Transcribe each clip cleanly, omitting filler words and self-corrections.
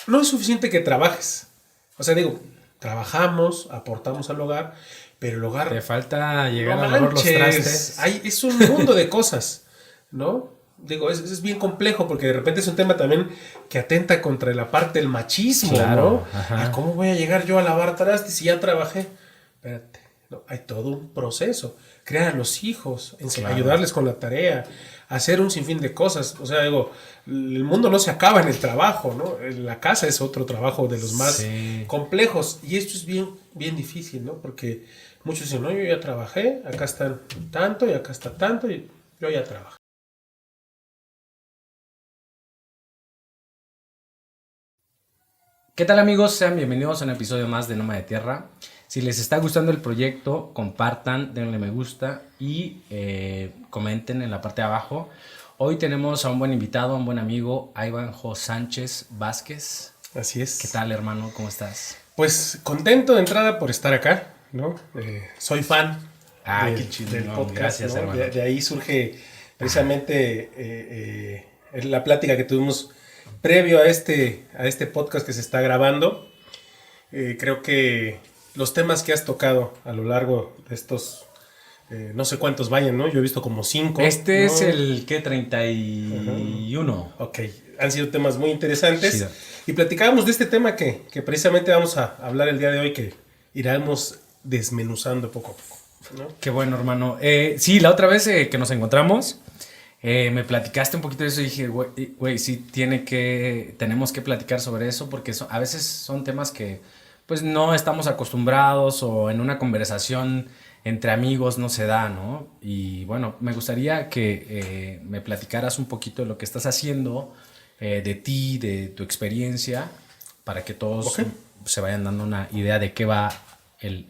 no es suficiente que trabajes. O sea, digo, trabajamos, aportamos al hogar, pero el Te hogar, falta no llegar a lavar los manches, trastes. es un mundo de cosas, ¿no? Digo, es bien complejo porque de repente es un tema también que atenta contra la parte del machismo, ¿no? Claro, ajá. ¿Cómo voy a llegar yo a lavar trastes si ya trabajé? Espérate, no, hay todo un proceso. Crear a los hijos, Claro. ayudarles con la tarea, hacer un sinfín de cosas. O sea, digo, el mundo no se acaba en el trabajo, ¿no? La casa es otro trabajo de los más Sí. complejos. Y esto es bien, bien difícil, ¿no? Porque muchos dicen, no, yo ya trabajé, acá están tanto y acá está tanto y yo ya trabajé. ¿Qué tal, amigos? Sean bienvenidos a un episodio más de Noma de Tierra. Si les está gustando el proyecto, compartan, denle me gusta y comenten en la parte de abajo. Hoy tenemos a un buen invitado, a un buen amigo, a Ivanjo Sánchez Vázquez. Así ¿Qué es. tal, hermano? ¿Cómo estás? Pues contento de entrada por estar acá, ¿no? Soy fan Ay, qué del chingón. podcast, Gracias, ¿no? hermano. De ahí surge precisamente la plática que tuvimos previo a este podcast que se está grabando. Creo que los temas que has tocado a lo largo de estos, no sé cuántos vayan, ¿no? Yo he visto como 5, Este es ¿no? el, ¿qué? Ajá. 31. Ok, han sido temas muy interesantes Chido. y platicábamos de este tema que precisamente vamos a hablar el día de hoy, que iremos desmenuzando poco a poco, ¿no? Qué bueno, hermano. Sí, la otra vez que nos encontramos, me platicaste un poquito de eso y dije, güey, sí, tenemos que platicar sobre eso porque a veces son temas que pues no estamos acostumbrados o en una conversación entre amigos no se da, ¿no? Y bueno, me gustaría que me platicaras un poquito de lo que estás haciendo, de ti, de tu experiencia, para que todos Ok, se vayan dando una idea de qué va el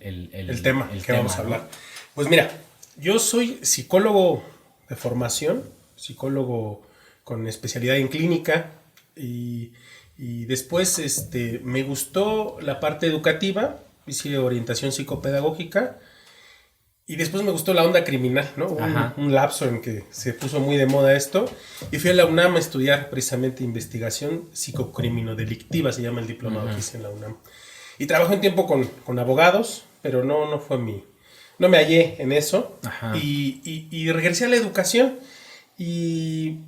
tema el que vamos tema, a ¿no? hablar. Pues mira, yo soy psicólogo de formación, psicólogo con especialidad en clínica y, y después me gustó la parte educativa, hice orientación psicopedagógica. Y después me gustó la onda criminal, ¿no? Ajá. Un lapso en que se puso muy de moda esto. Y fui a la UNAM a estudiar precisamente investigación psicocriminodelitiva, se llama el diplomado que hice en la UNAM. Y trabajé un tiempo con abogados, pero no fue mi... No me hallé en eso. Ajá. Y regresé a la educación y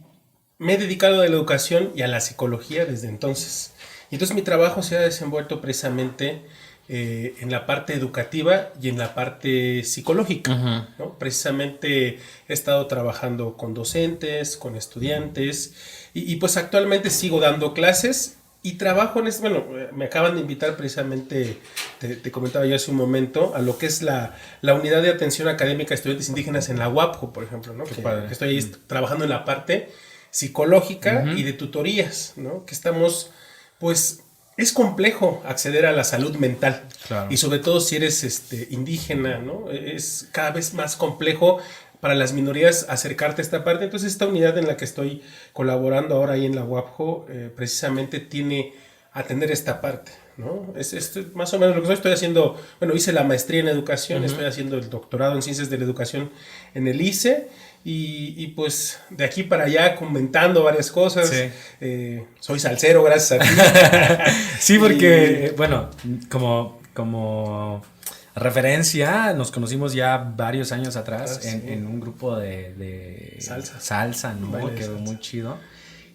me he dedicado a la educación y a la psicología desde entonces. Y entonces mi trabajo se ha desenvuelto precisamente en la parte educativa y en la parte psicológica, Ajá. ¿no? Precisamente he estado trabajando con docentes, con estudiantes y pues actualmente sigo dando clases y trabajo en esto. Bueno, me acaban de invitar precisamente, te comentaba yo hace un momento, a lo que es la unidad de atención académica de estudiantes indígenas en la UAPJO, por ejemplo, ¿no? Qué Que padre. estoy ahí trabajando en la parte psicológica y Ujú. de tutorías, ¿no? Que estamos, pues, es complejo acceder a la salud mental y Claro. sobre todo si eres indígena, ¿no? Es cada vez más complejo para las minorías acercarte a esta parte. Entonces esta unidad en la que estoy colaborando ahora ahí en la UAPJO precisamente tiene atender esta parte, ¿no? Es más o menos lo que estoy haciendo. Bueno, hice la maestría en educación, Ujú. estoy haciendo el doctorado en ciencias de la educación en el ICE y pues de aquí para allá comentando varias cosas. Sí. Soy salsero, gracias a ti. Sí, Y porque, bueno, como referencia, nos conocimos ya varios años atrás sí, en un grupo de salsa, salsa, un ¿no? baile de Quedó salsa. muy chido.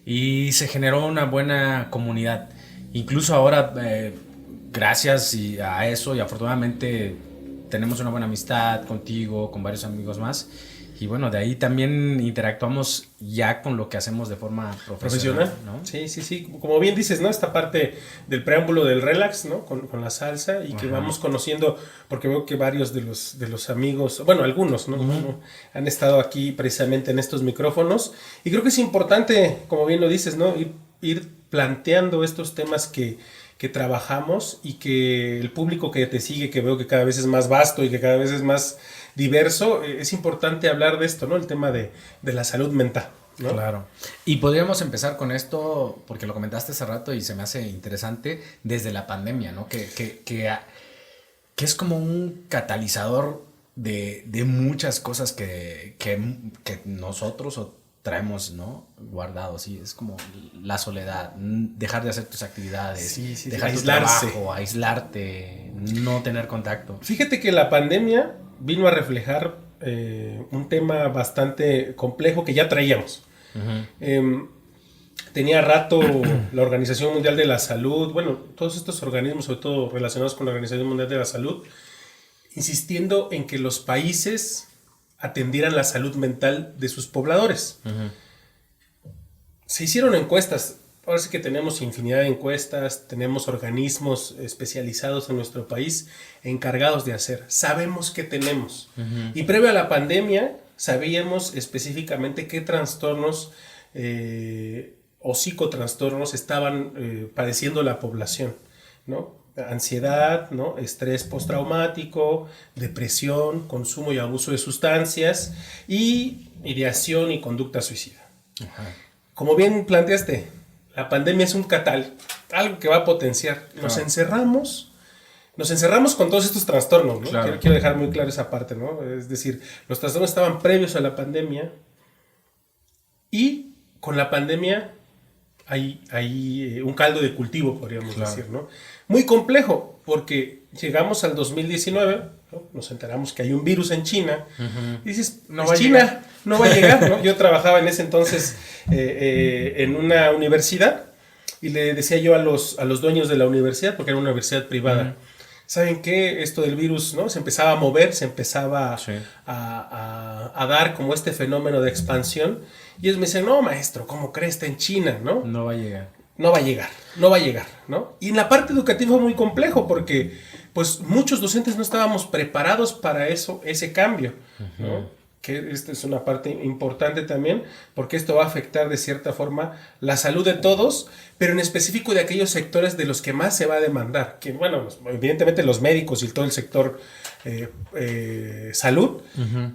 Y se generó una buena comunidad. Incluso ahora, gracias a eso y afortunadamente tenemos una buena amistad contigo, con varios amigos más. Y bueno, de ahí también interactuamos ya con lo que hacemos de forma profesional, Profesional, ¿no? sí, sí, sí. Como bien dices, ¿no? Esta parte del preámbulo del relax, ¿no? Con la salsa y que Ajá. vamos conociendo, porque veo que varios de los amigos, bueno, algunos, ¿no? Ujú. Han estado aquí precisamente en estos micrófonos. Y creo que es importante, como bien lo dices, ¿no? Ir planteando estos temas que trabajamos y que el público que te sigue, que veo que cada vez es más vasto y que cada vez es más diverso, es importante hablar de esto, ¿no? El tema de la salud mental, ¿no? Claro. Y podríamos empezar con esto, porque lo comentaste hace rato y se me hace interesante, desde la pandemia, ¿no? Que es como un catalizador de muchas cosas que nosotros o traemos, ¿no? Guardado, sí, es como la soledad, dejar de hacer tus actividades, dejar aislarse. tu trabajo, aislarte, no tener contacto. Fíjate que la pandemia vino a reflejar un tema bastante complejo que ya traíamos. Tenía rato la Organización Mundial de la Salud, bueno, todos estos organismos, sobre todo relacionados con la Organización Mundial de la Salud, insistiendo en que los países atendieran la salud mental de sus pobladores. Se hicieron encuestas, ahora sí que tenemos infinidad de encuestas, tenemos organismos especializados en nuestro país encargados de hacer, sabemos qué tenemos. Y previo a la pandemia sabíamos específicamente qué trastornos o psicotrastornos estaban padeciendo la población, ¿no? Ansiedad, ¿no? Estrés postraumático, depresión, consumo y abuso de sustancias y ideación y conducta suicida. Como bien planteaste, la pandemia es un algo que va a potenciar. Nos encerramos con todos estos trastornos, ¿no? Claro. Quiero dejar muy claro esa parte, ¿no? Es decir, los trastornos estaban previos a la pandemia y con la pandemia hay un caldo de cultivo, podríamos decir, ¿no? Muy complejo, porque llegamos al 2019, ¿no? Nos enteramos que hay un virus en China, y dices, no va China, a llegar. No va a llegar, ¿no? Yo trabajaba en ese entonces en una universidad, y le decía yo a los dueños de la universidad, porque era una universidad privada, ¿saben qué? Esto del virus, ¿no? Se empezaba a mover, se empezaba a dar como este fenómeno de expansión. Y ellos me dicen, no, maestro, ¿cómo crees? Está en China, ¿no? No va a llegar. No va a llegar, ¿no? Y en la parte educativa fue muy complejo porque, pues, muchos docentes no estábamos preparados para ese cambio, ¿no? Que esta es una parte importante también, porque esto va a afectar de cierta forma la salud de todos, pero en específico de aquellos sectores de los que más se va a demandar, que bueno, evidentemente los médicos y todo el sector salud,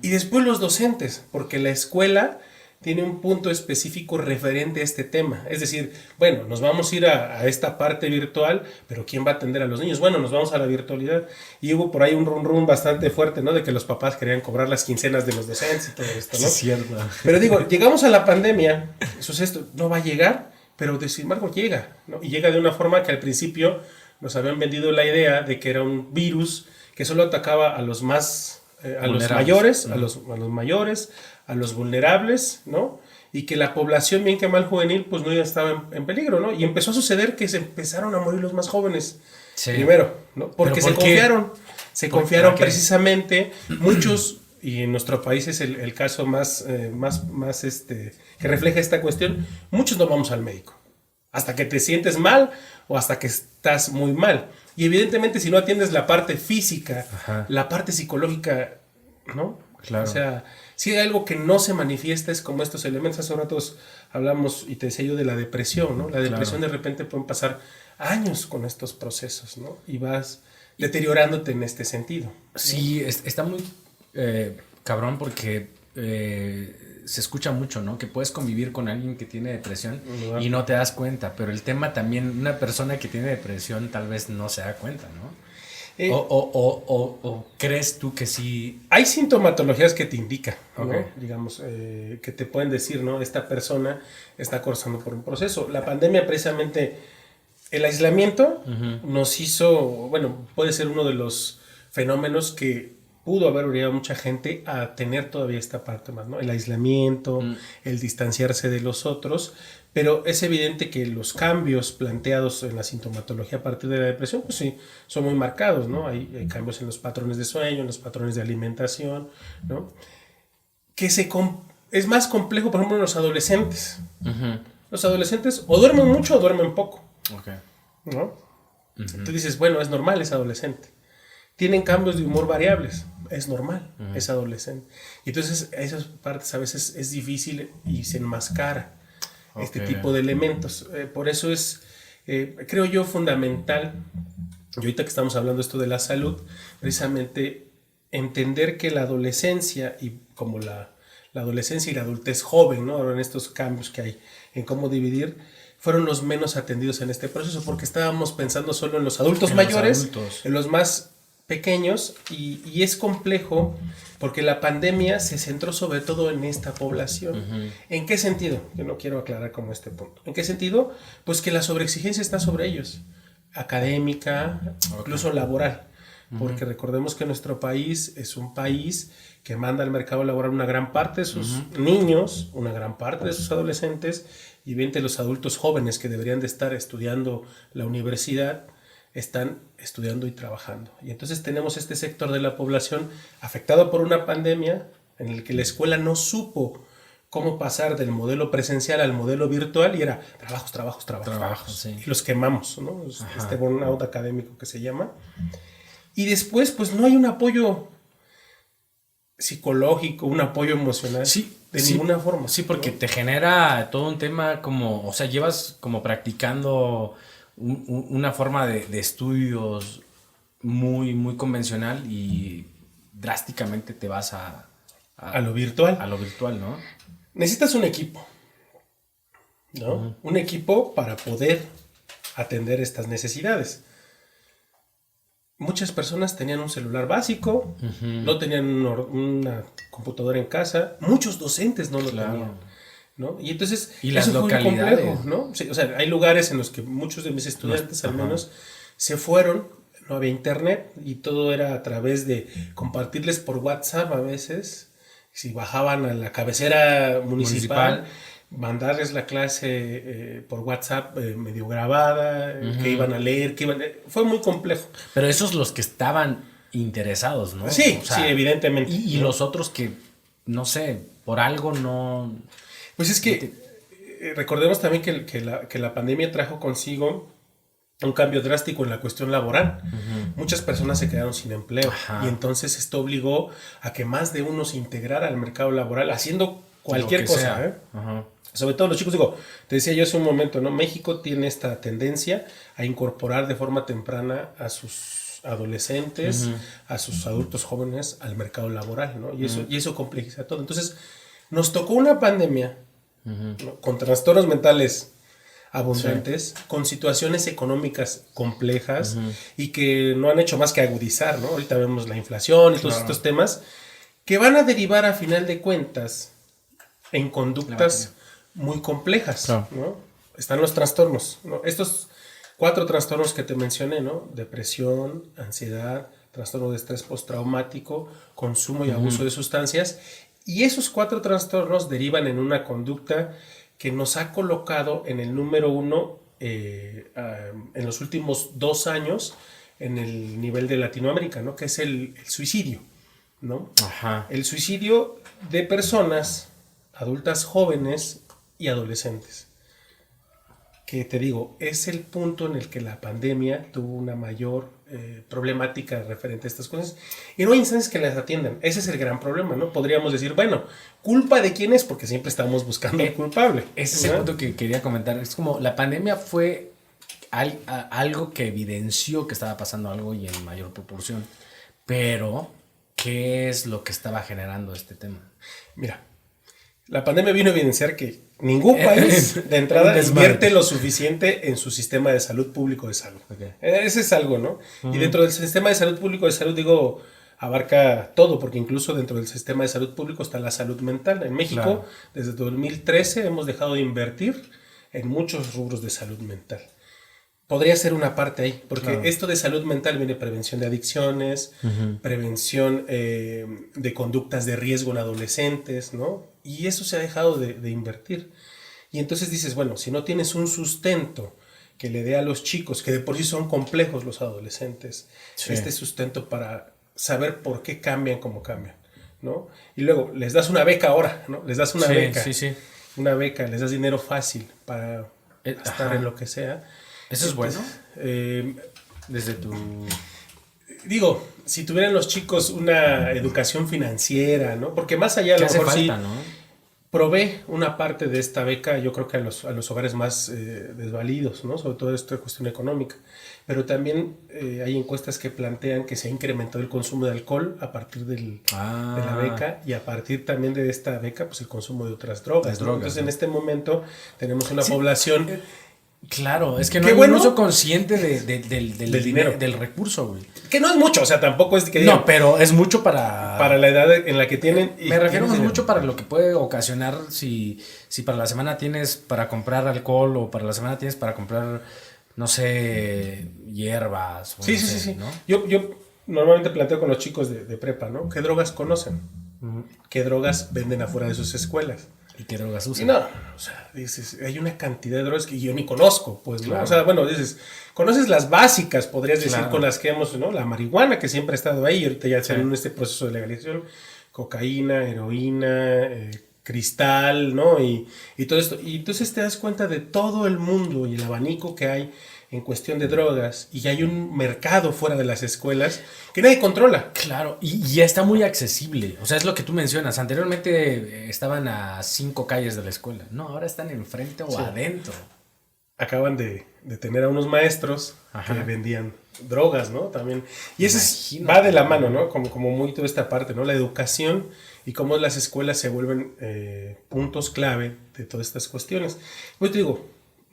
y después los docentes, porque la escuela tiene un punto específico referente a este tema. Es decir, bueno, nos vamos a ir a esta parte virtual, pero ¿quién va a atender a los niños? Bueno, nos vamos a la virtualidad. Y hubo por ahí un rum bastante fuerte, ¿no? De que los papás querían cobrar las quincenas de los docentes y todo esto, ¿no? Sí, es cierto. Pero digo, llegamos a la pandemia, eso es esto, no va a llegar, pero sin embargo llega, ¿no? Y llega de una forma que al principio nos habían vendido la idea de que era un virus que solo atacaba a los más... a los mayores, a los mayores, a los vulnerables, ¿no? Y que la población, bien que mal juvenil, pues no ya estaba en peligro, ¿no? Y empezó a suceder que se empezaron a morir los más jóvenes primero, ¿no? Porque se confiaron precisamente muchos, y en nuestro país es el caso más que refleja esta cuestión, muchos no vamos al médico hasta que te sientes mal o hasta que estás muy mal. Y evidentemente si no atiendes la parte física, la parte psicológica, ¿no? Claro. O sea, si hay algo que no se manifiesta es como estos elementos. Hace ratos hablamos y te decía yo de la depresión, ¿no? La depresión de repente pueden pasar años con estos procesos, ¿no? Y vas deteriorándote en este sentido. Sí, está muy cabrón porque se escucha mucho, ¿no? Que puedes convivir con alguien que tiene depresión y no te das cuenta, pero el tema también, una persona que tiene depresión tal vez no se da cuenta, ¿no? O crees tú que sí. Hay sintomatologías que te indican, ¿no? Okay. Digamos, que te pueden decir, ¿no? Esta persona está pasando por un proceso. La pandemia, precisamente, el aislamiento nos hizo, bueno, puede ser uno de los fenómenos que pudo haber obligado a mucha gente a tener todavía esta parte más, ¿no? El aislamiento, el distanciarse de los otros. Pero es evidente que los cambios planteados en la sintomatología a partir de la depresión, pues sí, son muy marcados, ¿no? Hay cambios en los patrones de sueño, en los patrones de alimentación, ¿no? Que es más complejo, por ejemplo, en los adolescentes. Los adolescentes o duermen mucho o duermen poco, ¿no? Tú dices, bueno, es normal, es adolescente. Tienen cambios de humor variables, es normal, es adolescente. Y entonces esas partes a veces es difícil y se enmascara. Este tipo de elementos. Por eso es, creo yo, fundamental, y ahorita que estamos hablando esto de la salud, precisamente entender que la adolescencia y como la adolescencia y la adultez joven, ¿no? Ahora en estos cambios que hay en cómo dividir, fueron los menos atendidos en este proceso porque estábamos pensando solo en los adultos mayores, en los más pequeños y es complejo porque la pandemia se centró sobre todo en esta población. ¿En qué sentido? Yo no quiero aclarar como este punto. ¿En qué sentido? Pues que la sobreexigencia está sobre ellos, académica, incluso laboral. Porque recordemos que nuestro país es un país que manda al mercado laboral una gran parte de sus niños, una gran parte de sus adolescentes y 20 de los adultos jóvenes que deberían de estar estudiando la universidad, están estudiando y trabajando. Y entonces tenemos este sector de la población afectado por una pandemia en el que la escuela no supo cómo pasar del modelo presencial al modelo virtual y era trabajos. Sí. Y los quemamos, ¿no? Este burnout académico que se llama. Y después, pues no hay un apoyo psicológico, un apoyo emocional de ninguna forma. Sí, porque te genera todo un tema como, o sea, llevas como practicando una forma de estudios muy, muy convencional y drásticamente te vas a lo virtual. A lo virtual, ¿no? Necesitas un equipo, ¿no? Un equipo para poder atender estas necesidades. Muchas personas tenían un celular básico, no tenían una computadora en casa, muchos docentes no lo tenían, ¿no? Y entonces las localidades, fue muy complejo, ¿no? Sí, o sea, hay lugares en los que muchos de mis estudiantes al menos se fueron, no había internet y todo era a través de compartirles por WhatsApp a veces, si bajaban a la cabecera municipal. Mandarles la clase por WhatsApp medio grabada, que iban a leer, fue muy complejo. Pero esos los que estaban interesados, ¿no? Sí, o sea, sí, evidentemente. Y los otros que, no sé, por algo no... Pues es que recordemos también que la pandemia trajo consigo un cambio drástico en la cuestión laboral. Muchas personas se quedaron sin empleo y entonces esto obligó a que más de uno se integrara al mercado laboral haciendo cualquier cosa, sobre todo los chicos, te decía yo hace un momento, ¿no? México tiene esta tendencia a incorporar de forma temprana a sus adolescentes, a sus adultos jóvenes al mercado laboral, ¿no? Y eso complejiza todo. Entonces, nos tocó una pandemia, ¿no? Con trastornos mentales abundantes, con situaciones económicas complejas y que no han hecho más que agudizar, ¿no? Ahorita vemos la inflación y todos estos temas que van a derivar a final de cuentas en conductas muy complejas, ¿no? Están los trastornos, ¿no? Estos 4 trastornos que te mencioné, ¿no? Depresión, ansiedad, trastorno de estrés postraumático, consumo y abuso de sustancias. Y esos 4 trastornos derivan en una conducta que nos ha colocado en el número 1 en los últimos 2 años en el nivel de Latinoamérica, ¿no? Que es el suicidio, ¿no? El suicidio de personas adultas jóvenes y adolescentes. Que te digo, es el punto en el que la pandemia tuvo una mayor problemática referente a estas cosas. Y no hay instancias que las atiendan. Ese es el gran problema, ¿no? Podríamos decir, bueno, ¿culpa de quién es? Porque siempre estamos buscando el culpable. Ese es el punto que quería comentar. Es como la pandemia fue algo que evidenció que estaba pasando algo y en mayor proporción. Pero, ¿qué es lo que estaba generando este tema? Mira, la pandemia vino a evidenciar que ningún país de entrada invierte lo suficiente en su sistema de salud público de salud. Ese es algo, ¿no? Y dentro del sistema de salud público de salud, digo, abarca todo, porque incluso dentro del sistema de salud público está la salud mental. En México, desde 2013, hemos dejado de invertir en muchos rubros de salud mental. Podría ser una parte ahí, porque esto de salud mental viene prevención de adicciones, prevención de conductas de riesgo en adolescentes, ¿no? Y eso se ha dejado de invertir. Y entonces dices, bueno, si no tienes un sustento que le dé a los chicos, que de por sí son complejos los adolescentes, este sustento para saber por qué cambian como cambian, ¿no? Y luego les das una beca ahora, ¿no? Les das una beca, una beca, les das dinero fácil para estar en lo que sea. ¿Eso es bueno? Desde tu... Digo, si tuvieran los chicos una educación financiera, ¿no? Porque más allá a lo mejor falta, ¿no? Provee una parte de esta beca, yo creo que a los hogares más desvalidos, ¿no? Sobre todo esta cuestión económica. Pero también hay encuestas que plantean que se ha incrementado el consumo de alcohol a partir de la beca y a partir también de esta beca, pues el consumo de otras drogas, ¿no? Entonces, en este momento tenemos una población Claro, es que no Qué hay bueno. un uso consciente del dinero. del recurso, güey. Que no es mucho, o sea, tampoco es que No, pero es mucho para la edad en la que tienen. y Me refiero tienes mucho dinero. para lo que puede ocasionar si para la semana tienes para comprar alcohol o para la semana tienes para comprar, no sé, hierbas. O Sí, no sí, sé, sí, sí. ¿no? Yo normalmente planteo con los chicos de prepa, ¿no? ¿Qué drogas conocen? ¿Qué drogas venden afuera de sus escuelas? ¿Y qué drogas Y usan? no, o sea, dices, hay una cantidad de drogas que yo ni conozco, pues, ¿no? Claro. O sea, bueno, dices, conoces las básicas, podrías decir, Claro. con las que hemos, ¿no? La marihuana, que siempre ha estado ahí, y ahorita ya está Sí. en este proceso de legalización, cocaína, heroína, cristal, ¿no? Y todo esto. Y entonces te das cuenta de todo el mundo y el abanico que hay en cuestión de drogas, y hay un mercado fuera de las escuelas que nadie controla. Claro, y ya está muy accesible. O sea, es lo que tú mencionas. Anteriormente estaban a 5 calles de la escuela. No, ahora están enfrente o Sí. adentro. Acaban de tener a unos maestros Ajá. que vendían drogas, ¿no? También. Y eso Imagínate. va de la mano, ¿no? Como muy toda esta parte, ¿no? La educación y cómo las escuelas se vuelven puntos clave de todas estas cuestiones. Pues te digo,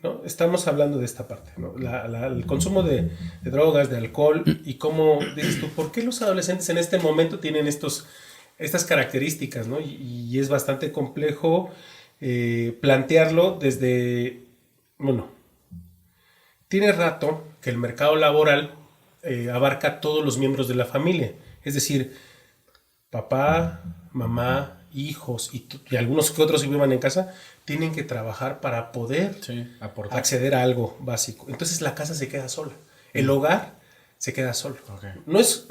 ¿no? Estamos hablando de esta parte, ¿no? El consumo de drogas, de alcohol, y cómo, dices tú, ¿por qué los adolescentes en este momento tienen estas características, ¿no? Y es bastante complejo plantearlo desde, bueno, tiene rato que el mercado laboral abarca a todos los miembros de la familia. Es decir, papá, mamá, hijos y algunos que otros que vivan en casa tienen que trabajar para poder Sí, aportar. acceder a algo básico. Entonces la casa se queda sola. El hogar se queda solo. Ok. No es,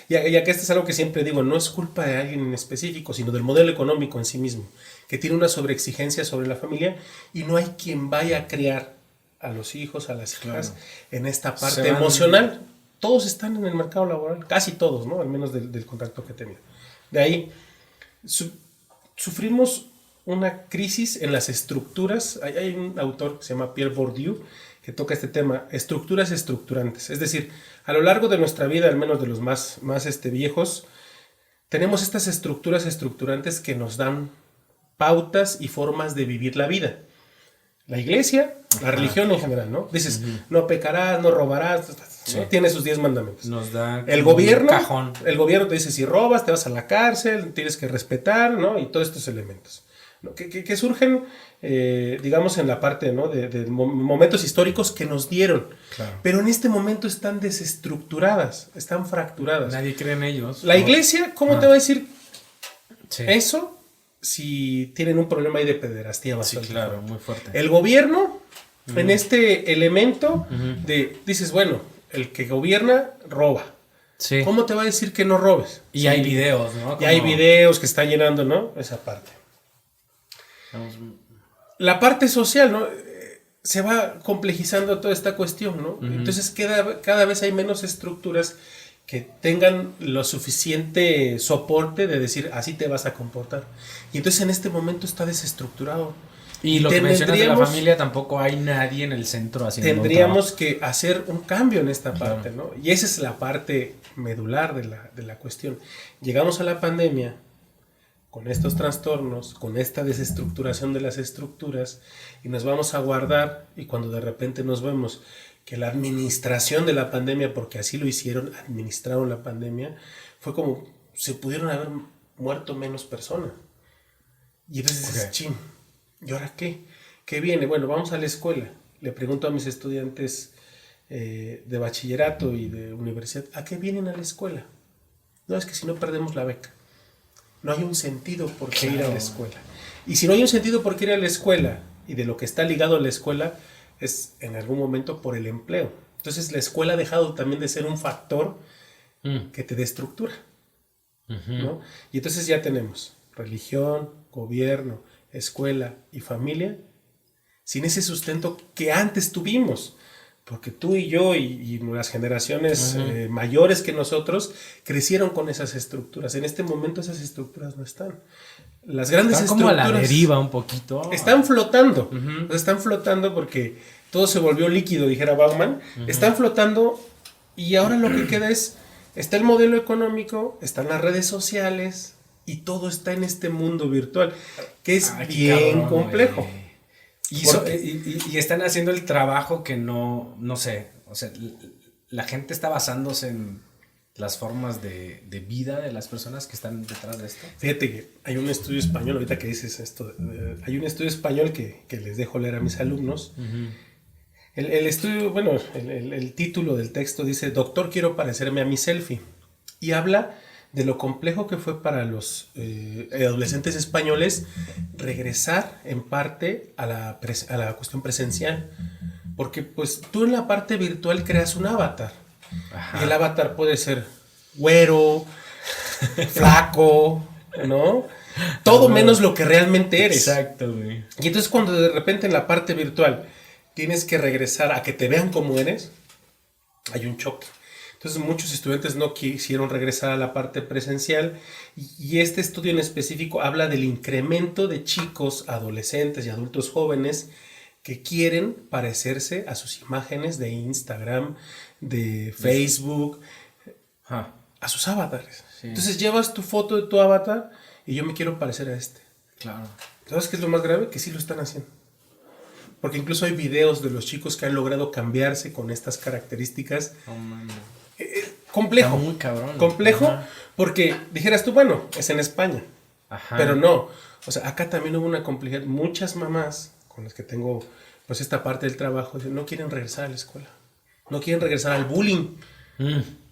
ya que esto es algo que siempre digo, no es culpa de alguien en específico, sino del modelo económico en sí mismo, que tiene una sobreexigencia sobre la familia, y no hay quien vaya a criar a los hijos, a las hijas, Claro. en esta parte Se van- emocional. Todos están en el mercado laboral, casi todos, ¿no? Al menos del contacto que he tenido. De ahí, sufrimos una crisis en las estructuras. Hay un autor que se llama Pierre Bourdieu que toca este tema, estructuras estructurantes. Es decir, a lo largo de nuestra vida, al menos de los más viejos, tenemos estas estructuras estructurantes que nos dan pautas y formas de vivir la vida. La iglesia, la religión en general, ¿no? Dices, no pecarás, no robarás, ¿no? Sí. Tiene sus 10 mandamientos. Nos da El como gobierno, un cajón. el gobierno te dice, si robas te vas a la cárcel, tienes que respetar, ¿no? Y todos estos elementos, ¿no? que surgen, digamos, en la parte, ¿no? de momentos históricos que nos dieron. Claro. Pero en este momento están desestructuradas, están fracturadas. Nadie cree en ellos. La ¿no? iglesia, ¿cómo te va a decir Sí. eso si tienen un problema ahí de pederastía Sí, bastante claro, fuerte? muy fuerte. El gobierno, en este elemento de, dices, bueno, el que gobierna roba. Sí. ¿Cómo te va a decir que no robes? Y Sí. hay videos, ¿no? Y hay Como- videos que están llenando, ¿no? Esa parte. La parte social, ¿no? Se va complejizando toda esta cuestión, ¿no? Entonces cada vez hay menos estructuras que tengan lo suficiente soporte de decir, así te vas a comportar. Y entonces en este momento está desestructurado. Y lo que mencionas de la tendríamos- familia, tampoco hay nadie en el centro haciendo un Tendríamos que hacer un cambio en esta Claro. parte, ¿no? Y esa es la parte medular de la cuestión. Llegamos a la pandemia con estos trastornos, con esta desestructuración de las estructuras, y nos vamos a guardar, y cuando de repente nos vemos que la administración de la pandemia, porque así lo hicieron, administraron la pandemia, fue como, se pudieron haber muerto menos personas. Y entonces dices, Ok. chin, ¿y ahora qué? ¿Qué viene? Bueno, vamos a la escuela. Le pregunto a mis estudiantes de bachillerato y de universidad, ¿a qué vienen a la escuela? No, es que si no perdemos la beca. No hay un sentido por qué ir a la Claro. escuela. Y si no hay un sentido por qué ir a la escuela, y de lo que está ligado a la escuela, es en algún momento por el empleo. Entonces la escuela ha dejado también de ser un factor que te destructura, ¿no? Y entonces ya tenemos religión, gobierno, escuela y familia sin ese sustento que antes tuvimos. Porque tú y yo y las generaciones mayores que nosotros crecieron con esas estructuras. En este momento esas estructuras no están. Las grandes Está como a estructuras la deriva un poquito. están flotando. O sea, están flotando porque todo se volvió líquido, dijera Bauman. Están flotando, y ahora lo que queda es, está el modelo económico, están las redes sociales, y todo está en este mundo virtual, que es Ay, qué bien cabrón, complejo. güey. Y están haciendo el trabajo que no sé, o sea, la gente está basándose en las formas de vida de las personas que están detrás de esto. Fíjate que hay un estudio español, ahorita que dices esto, hay un estudio español que les dejo leer a mis alumnos. El estudio, bueno, el título del texto dice: Doctor, quiero parecerme a mi selfie. Y habla de lo complejo que fue para los adolescentes españoles regresar en parte a la cuestión presencial. Porque pues tú en la parte virtual creas un avatar. Ajá. Y el avatar puede ser güero, flaco, ¿no? Todo menos lo que realmente eres. Exacto, güey. Y entonces cuando de repente en la parte virtual tienes que regresar a que te vean como eres, hay un choque. Entonces muchos estudiantes no quisieron regresar a la parte presencial y este estudio en específico habla del incremento de chicos, adolescentes y adultos jóvenes que quieren parecerse a sus imágenes de Instagram, de Facebook, a sus avatares. Sí. Entonces llevas tu foto de tu avatar y yo me quiero parecer a este. Claro. ¿Sabes qué es lo más grave? Que sí lo están haciendo. Porque incluso hay videos de los chicos que han logrado cambiarse con estas características. Oh, man. Complejo. Está muy cabrón. Complejo. Ajá. Porque dijeras tú, bueno, es en España. Ajá. Pero no. O sea, acá también hubo una complejidad. Muchas mamás con las que tengo pues esta parte del trabajo no quieren regresar a la escuela. No quieren regresar al bullying.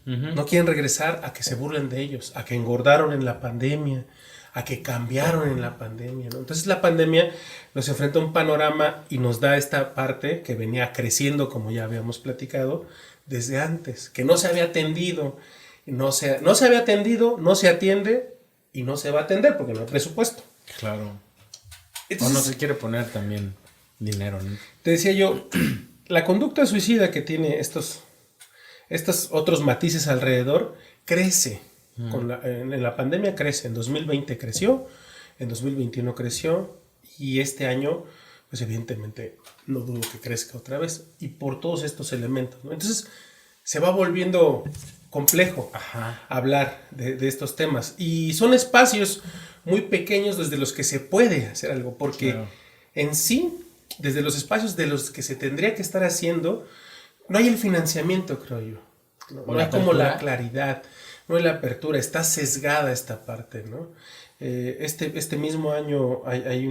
No quieren regresar a que se burlen de ellos, a que engordaron en la pandemia, a que cambiaron en la pandemia, ¿no? Entonces la pandemia nos enfrenta a un panorama y nos da esta parte que venía creciendo, como ya habíamos platicado, desde antes, que no se había atendido, no se había atendido, no se atiende y no se va a atender porque no hay presupuesto. Claro. Entonces, o no se quiere poner también dinero, ¿no? Te decía yo, la conducta suicida que tiene estos otros matices alrededor crece. En la pandemia crece. En 2020 creció, en 2021 creció y este año, pues evidentemente no dudo que crezca otra vez y por todos estos elementos, ¿no? Entonces se va volviendo complejo hablar de estos temas y son espacios muy pequeños desde los que se puede hacer algo porque en sí, desde los espacios de los que se tendría que estar haciendo, no hay el financiamiento, creo yo. No hay como la claridad, no hay la apertura, está sesgada esta parte, ¿no? Este mismo año hay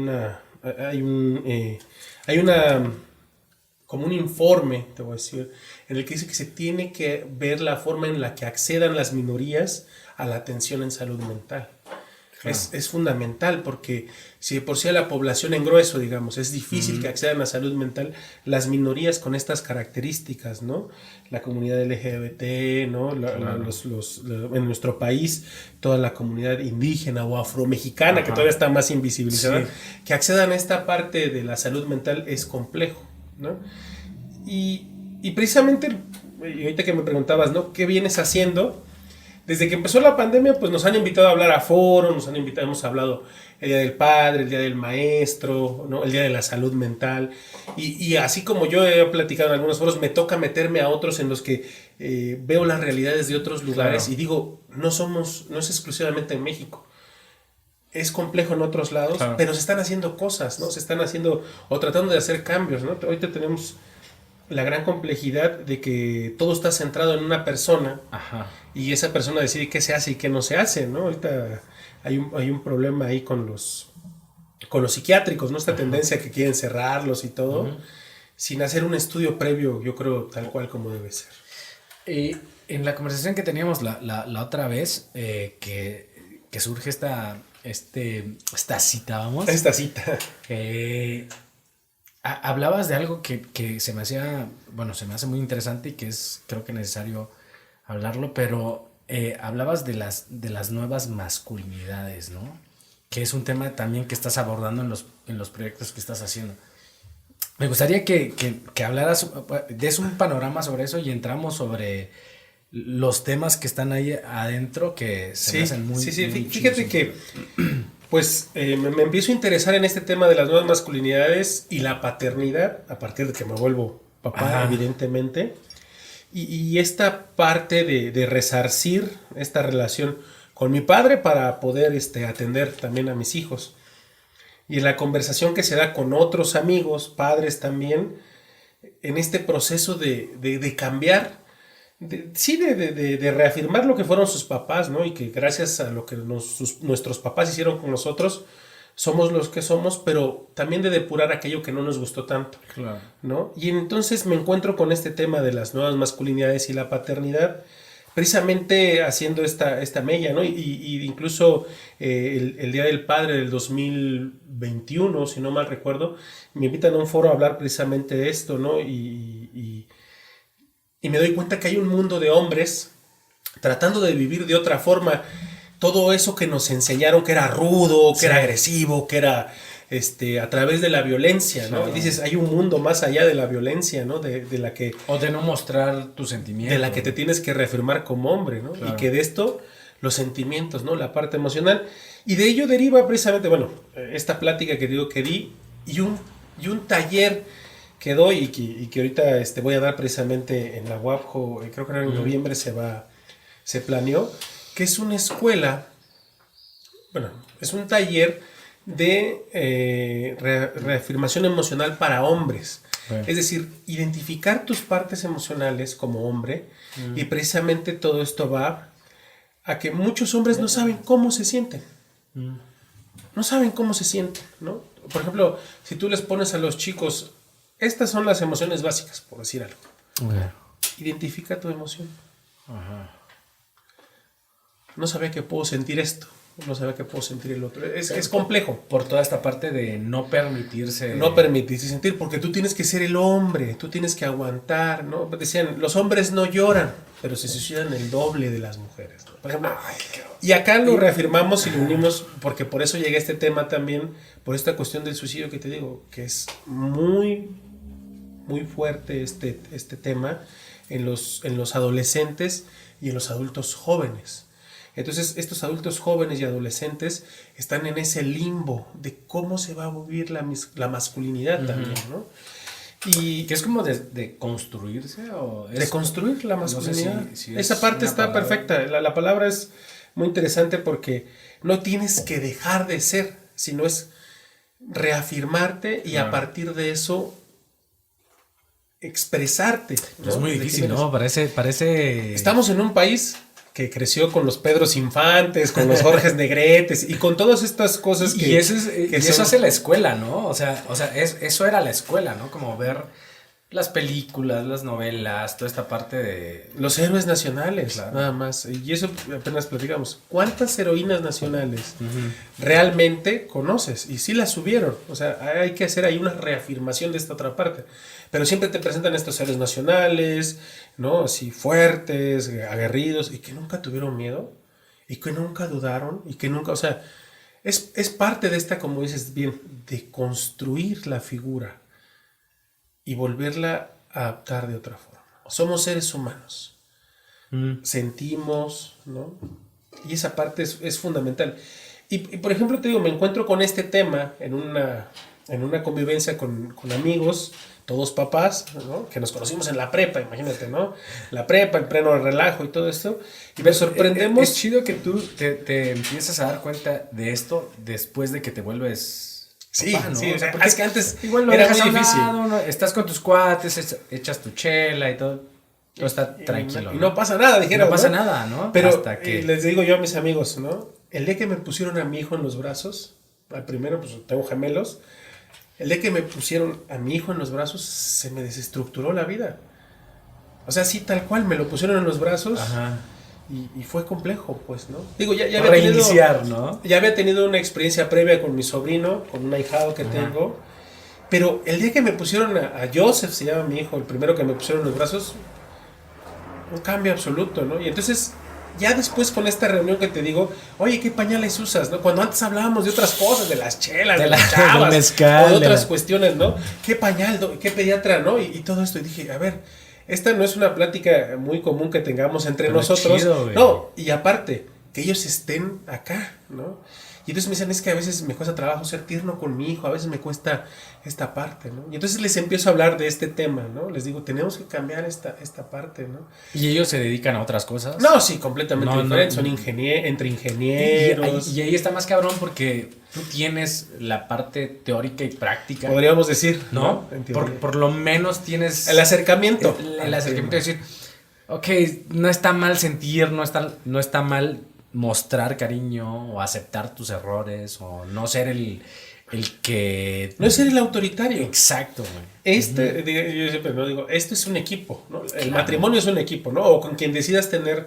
como un informe, te voy a decir, en el que dice que se tiene que ver la forma en la que accedan las minorías a la atención en salud mental. Claro. Es fundamental porque si de por sí a la población en grueso, digamos, es difícil que accedan a salud mental, las minorías con estas características, ¿no? La comunidad LGBT, ¿no? En nuestro país, toda la comunidad indígena o afromexicana, que todavía está más invisibilizada, que accedan a esta parte de la salud mental es complejo, ¿no? Y precisamente, y ahorita que me preguntabas, ¿no? ¿Qué vienes haciendo? Desde que empezó la pandemia, pues nos han invitado a hablar a foros, hemos hablado el Día del Padre, el Día del Maestro, ¿no? El Día de la Salud Mental. Y así como yo he platicado en algunos foros, me toca meterme a otros en los que veo las realidades de otros lugares y digo, no es exclusivamente en México. Es complejo en otros lados, pero se están haciendo cosas, ¿no? Se están haciendo o tratando de hacer cambios, ¿no? Ahorita tenemos la gran complejidad de que todo está centrado en una persona y esa persona decide qué se hace y qué no se hace, ¿no? Ahorita hay un problema ahí con los psiquiátricos, ¿no? Esta tendencia que quieren cerrarlos y todo, sin hacer un estudio previo, yo creo, tal cual como debe ser. En la conversación que teníamos la otra vez, que surge esta cita, vamos. Esta cita. Hablabas de algo que se me hace muy interesante y que es, creo que necesario hablarlo, pero hablabas de las nuevas masculinidades, ¿no? Que es un tema también que estás abordando en los proyectos que estás haciendo. Me gustaría que hablaras, des un panorama sobre eso y entramos sobre los temas que están ahí adentro que se me hacen muy... Sí, muy fíjate que... Pues me empiezo a interesar en este tema de las nuevas masculinidades y la paternidad, a partir de que me vuelvo papá, evidentemente. Y esta parte de resarcir esta relación con mi padre para poder atender también a mis hijos. y en la conversación que se da con otros amigos, padres también, en este proceso de cambiar, de reafirmar lo que fueron sus papás, ¿no? Y que gracias a lo que nuestros papás hicieron con nosotros, somos los que somos, pero también de depurar aquello que no nos gustó tanto, Claro. ¿no? Y entonces me encuentro con este tema de las nuevas masculinidades y la paternidad, precisamente haciendo esta mella, ¿no? Y incluso el Día del Padre del 2021, si no mal recuerdo, me invitan a un foro a hablar precisamente de esto, ¿no? Y me doy cuenta que hay un mundo de hombres tratando de vivir de otra forma. Todo eso que nos enseñaron que era rudo, que era agresivo, que era a través de la violencia, ¿no? Claro. Y dices, hay un mundo más allá de la violencia, ¿no? De la que... O de no mostrar tus sentimientos. De la que te tienes que reafirmar como hombre, ¿no? Claro. Y que de esto, los sentimientos, ¿no? La parte emocional. Y de ello deriva precisamente, bueno, esta plática que digo que di y un taller que doy y que ahorita voy a dar precisamente en la UAPJO, creo que en noviembre se planeó, que es una escuela, bueno, es un taller de reafirmación emocional para hombres. Bueno. Es decir, identificar tus partes emocionales como hombre y precisamente todo esto va a que muchos hombres no saben cómo se sienten. No saben cómo se sienten, ¿no? Por ejemplo, si tú les pones a los chicos, estas son las emociones básicas, por decir algo. Okay. Identifica tu emoción. Ajá. No sabía que puedo sentir esto. No sabía que puedo sentir el otro. Es complejo. Por toda esta parte de no permitirse... No permitirse sentir, porque tú tienes que ser el hombre, tú tienes que aguantar, ¿no? Decían, los hombres no lloran, pero se suicidan el doble de las mujeres, ¿no? Por ejemplo, y acá lo reafirmamos y lo unimos, porque por eso llegué a este tema también, por esta cuestión del suicidio que te digo, que es muy, muy fuerte este tema en los adolescentes y en los adultos jóvenes. Entonces, estos adultos jóvenes y adolescentes están en ese limbo de cómo se va a vivir la masculinidad también, ¿no? Y ¿Que es como de construirse? ¿O es de construir la masculinidad. No sé si esa parte está perfecta. La palabra es muy interesante porque no tienes que dejar de ser, sino es reafirmarte y a partir de eso expresarte, ¿no? Es muy difícil, ¿no? Parece... Estamos en un país que creció con los Pedros Infantes, con los Jorges Negretes y con todas estas cosas que... Y eso hace la escuela, ¿no? O sea eso era la escuela, ¿no? Como ver las películas, las novelas, toda esta parte de... Los héroes nacionales, claro. Nada más. Y eso apenas platicamos. ¿Cuántas heroínas nacionales realmente conoces? Y sí las subieron. O sea, hay que hacer ahí una reafirmación de esta otra parte. Pero siempre te presentan estos héroes nacionales, ¿no? Así fuertes, aguerridos, y que nunca tuvieron miedo, y que nunca dudaron, y que nunca, o sea, es parte de esta, como dices bien, de construir la figura y volverla a adaptar de otra forma. Somos seres humanos. Sentimos, ¿no? Y esa parte es fundamental. Y por ejemplo, te digo, me encuentro con este tema en una convivencia con amigos, todos papás, ¿no? Que nos conocimos en la prepa, imagínate, ¿no? La prepa, en pleno relajo y todo esto. Y me sorprendemos. Es chido que tú te empiezas a dar cuenta de esto después de que te vuelves... Sí, papá, ¿no? sí, O sea, es que antes igual lo era dejas muy a un difícil. lado, ¿no? Estás con tus cuates, echas tu chela y todo está tranquilo. Y no pasa nada, dijeron. No pasa nada, ¿no? Pero hasta que... les digo yo a mis amigos, ¿no? El día que me pusieron a mi hijo en los brazos, al primero, pues tengo gemelos, el día que me pusieron a mi hijo en los brazos, se me desestructuró la vida. O sea, sí, tal cual, me lo pusieron en los brazos. Ajá. Y fue complejo, pues, ¿no? Digo, ya había Reiniciar, tenido, ¿no? Ya había tenido una experiencia previa con mi sobrino, con un ahijado que tengo. Pero el día que me pusieron a Joseph, se llama mi hijo, el primero que me pusieron en los brazos, un cambio absoluto, ¿no? Y entonces, ya después con esta reunión que te digo, oye, ¿qué pañales usas, no? Cuando antes hablábamos de otras cosas, de las chelas, de las chavas, del mezcal, o de otras cuestiones, ¿no? ¿Qué pañal, qué pediatra, no? Y todo esto, y dije, a ver, esta no es una plática muy común que tengamos entre Pero nosotros. chido, no, y aparte, que ellos estén acá, ¿no? Y entonces me dicen, es que a veces me cuesta trabajo ser tierno con mi hijo, a veces me cuesta esta parte, ¿no? Y entonces les empiezo a hablar de este tema, ¿no? Les digo, tenemos que cambiar esta parte, ¿no? ¿Y ellos se dedican a otras cosas? No, sí, completamente No, diferentes, no. son entre ingenieros. Y ahí está más cabrón porque tú tienes la parte teórica y práctica. Podríamos decir, ¿No? En teoría. Por lo menos tienes... El acercamiento. El acercamiento de decir, ok, no está mal sentir, no está mal mostrar cariño o aceptar tus errores o no ser el que... No es ser el autoritario. Exacto, güey. Yo siempre no digo, esto es un equipo, ¿no? El Claro. matrimonio es un equipo, ¿no? O con quien decidas tener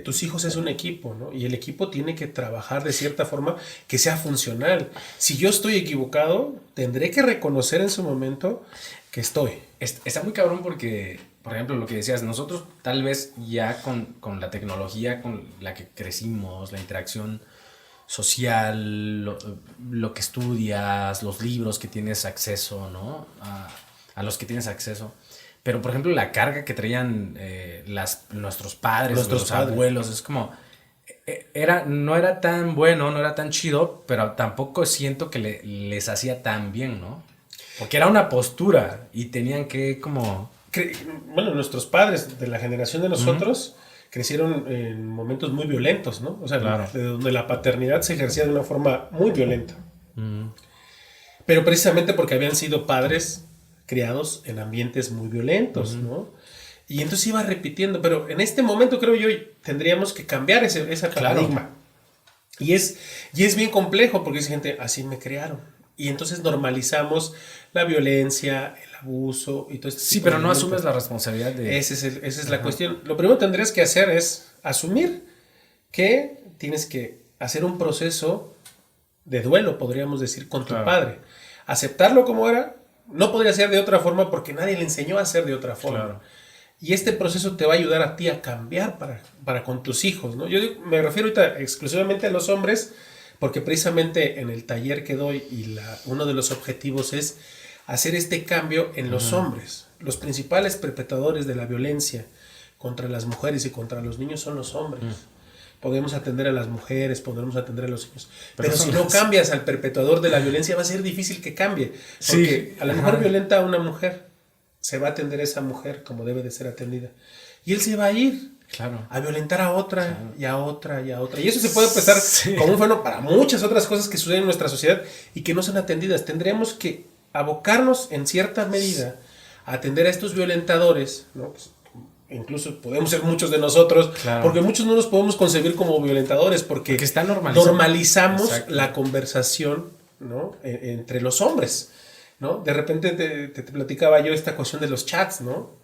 tus hijos es un equipo, ¿no? Y el equipo tiene que trabajar de cierta forma que sea funcional. Si yo estoy equivocado, tendré que reconocer en su momento que estoy. Está muy cabrón porque, por ejemplo, lo que decías, nosotros tal vez ya con la tecnología con la que crecimos, la interacción social, lo que estudias, los libros que tienes acceso, ¿no? A los que tienes acceso. Pero, por ejemplo, la carga que traían nuestros padres, nuestros abuelos, es como... no era tan bueno, no era tan chido, pero tampoco siento que les hacía tan bien, ¿no? Porque era una postura y tenían que como... Bueno, nuestros padres de la generación de nosotros crecieron en momentos muy violentos, ¿no? O sea, Claro. de donde la paternidad se ejercía de una forma muy violenta. Pero precisamente porque habían sido padres criados en ambientes muy violentos, ¿no? Y entonces iba repitiendo, pero en este momento creo yo tendríamos que cambiar ese paradigma. Y es bien complejo porque dice gente, así me criaron. Y entonces normalizamos la violencia, el abuso y todo esto. Sí, pero no asumes la responsabilidad de... Esa es la cuestión. Lo primero que tendrías que hacer es asumir que tienes que hacer un proceso de duelo, podríamos decir, con tu padre. Aceptarlo como era, no podría ser de otra forma porque nadie le enseñó a hacer de otra forma. Claro. Y este proceso te va a ayudar a ti a cambiar para con tus hijos, ¿no? Yo me refiero ahorita exclusivamente a los hombres, porque precisamente en el taller que doy uno de los objetivos es hacer este cambio en los hombres. Los principales perpetradores de la violencia contra las mujeres y contra los niños son los hombres. Podemos atender a las mujeres, podemos atender a los niños. Pero si no cambias al perpetuador de la violencia, va a ser difícil que cambie. Porque a la mujer violenta a una mujer, se va a atender a esa mujer como debe de ser atendida. Y él se va a ir. Claro. A violentar a otra y a otra y a otra. Y eso se puede prestar como un fenómeno para muchas otras cosas que suceden en nuestra sociedad y que no son atendidas. Tendríamos que abocarnos en cierta medida a atender a estos violentadores, ¿no? Pues, incluso podemos ser muchos de nosotros, porque muchos no nos podemos concebir como violentadores, porque está normalizamos Exacto. la conversación, ¿no? Entre los hombres, ¿no? De repente te platicaba yo esta cuestión de los chats, ¿no?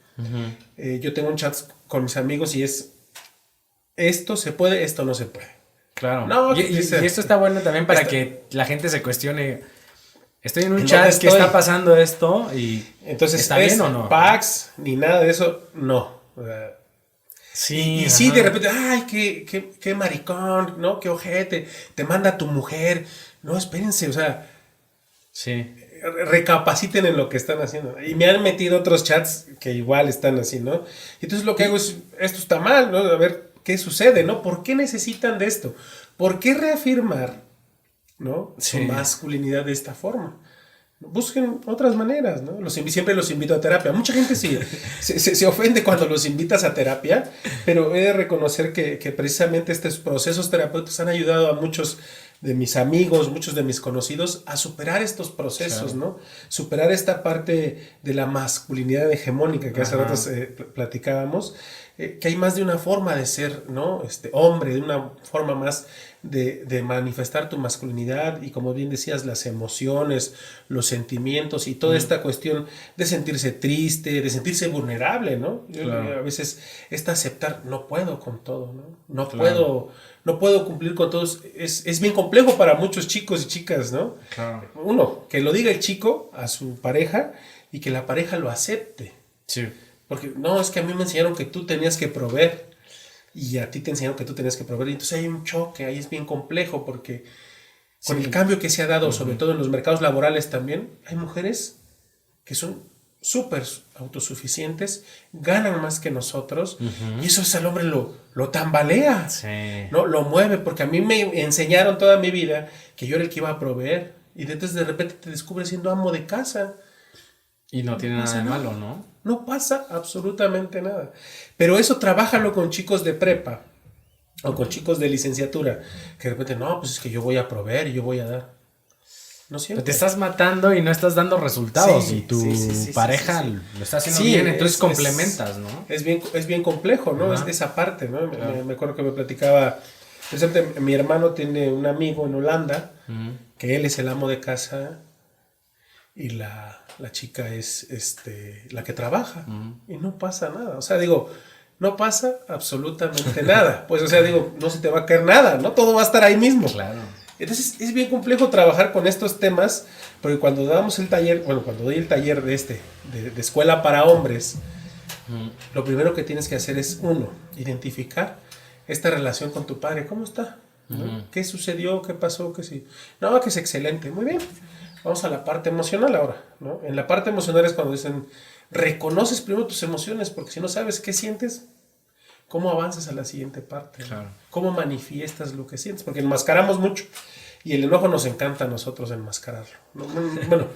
Yo tengo un chat con mis amigos y es esto se puede, esto no se puede. Claro. No, y esto está bueno también para que la gente se cuestione. Estoy en un chat que está pasando esto y entonces ¿está bien o no? Pax ni nada de eso, no. Sí. Y sí, de repente, ay, qué maricón, ¿no? Qué ojete, te manda tu mujer. No, espérense, o sea, sí. Recapaciten en lo que están haciendo. Y me han metido otros chats que igual están así, ¿no? Entonces lo que hago es, esto está mal, ¿no? A ver qué sucede, ¿no? ¿Por qué necesitan de esto? ¿Por qué reafirmar, ¿no? Su masculinidad de esta forma? Busquen otras maneras, ¿no? Siempre los invito a terapia. Mucha gente se ofende cuando los invitas a terapia, pero he de reconocer que precisamente estos procesos terapéuticos han ayudado a muchos de mis amigos, muchos de mis conocidos a superar estos procesos, ¿no? Superar esta parte de la masculinidad hegemónica que hace rato platicábamos, que hay más de una forma de ser, ¿no? Hombre, de una forma más de manifestar tu masculinidad y, como bien decías, las emociones, los sentimientos y toda esta cuestión de sentirse triste, de sentirse vulnerable, ¿no? Yo, a veces aceptar, no puedo con todo, ¿no? No puedo cumplir con todos. Es bien complejo para muchos chicos y chicas, ¿no? Claro. Uno, que lo diga el chico a su pareja y que la pareja lo acepte. Sí. Porque, no, es que a mí me enseñaron que tú tenías que proveer y a ti te enseñaron que tú tenías que proveer. Y entonces hay un choque, ahí es bien complejo porque con el cambio que se ha dado, sobre todo en los mercados laborales también, hay mujeres que son súper autosuficientes, ganan más que nosotros, y eso es al hombre lo tambalea, ¿no? Lo mueve, porque a mí me enseñaron toda mi vida que yo era el que iba a proveer, y entonces de repente te descubres siendo amo de casa. Y no tiene nada de malo, ¿no? No pasa absolutamente nada. Pero eso trabájalo con chicos de prepa o con chicos de licenciatura, que de repente, no, pues es que yo voy a proveer y yo voy a dar. No siempre. Te estás matando y no estás dando resultados, Sí, y tu sí, pareja sí. lo está haciendo Sí, bien, entonces complementas, ¿no? Es bien complejo, ¿no? Es esa parte, ¿no? Me acuerdo que me platicaba, precisamente mi hermano tiene un amigo en Holanda, que él es el amo de casa y la chica es la que trabaja, y no pasa nada. O sea, digo, no pasa absolutamente nada. Pues, o sea, digo, no se te va a caer nada, ¿no? Todo va a estar ahí mismo. Claro. Entonces es bien complejo trabajar con estos temas, porque cuando damos el taller, bueno, cuando doy el taller de escuela para hombres, lo primero que tienes que hacer es, uno, identificar esta relación con tu padre. ¿Cómo está? ¿No? ¿Qué sucedió? ¿Qué pasó? ¿Qué sí? No, que es excelente. Muy bien. Vamos a la parte emocional ahora, ¿no? En la parte emocional es cuando dicen, reconoces primero tus emociones, porque si no sabes qué sientes, ¿cómo avanzas a la siguiente parte? Claro. ¿Cómo manifiestas lo que sientes? Porque enmascaramos mucho, y el enojo nos encanta a nosotros enmascararlo, ¿no? Bueno,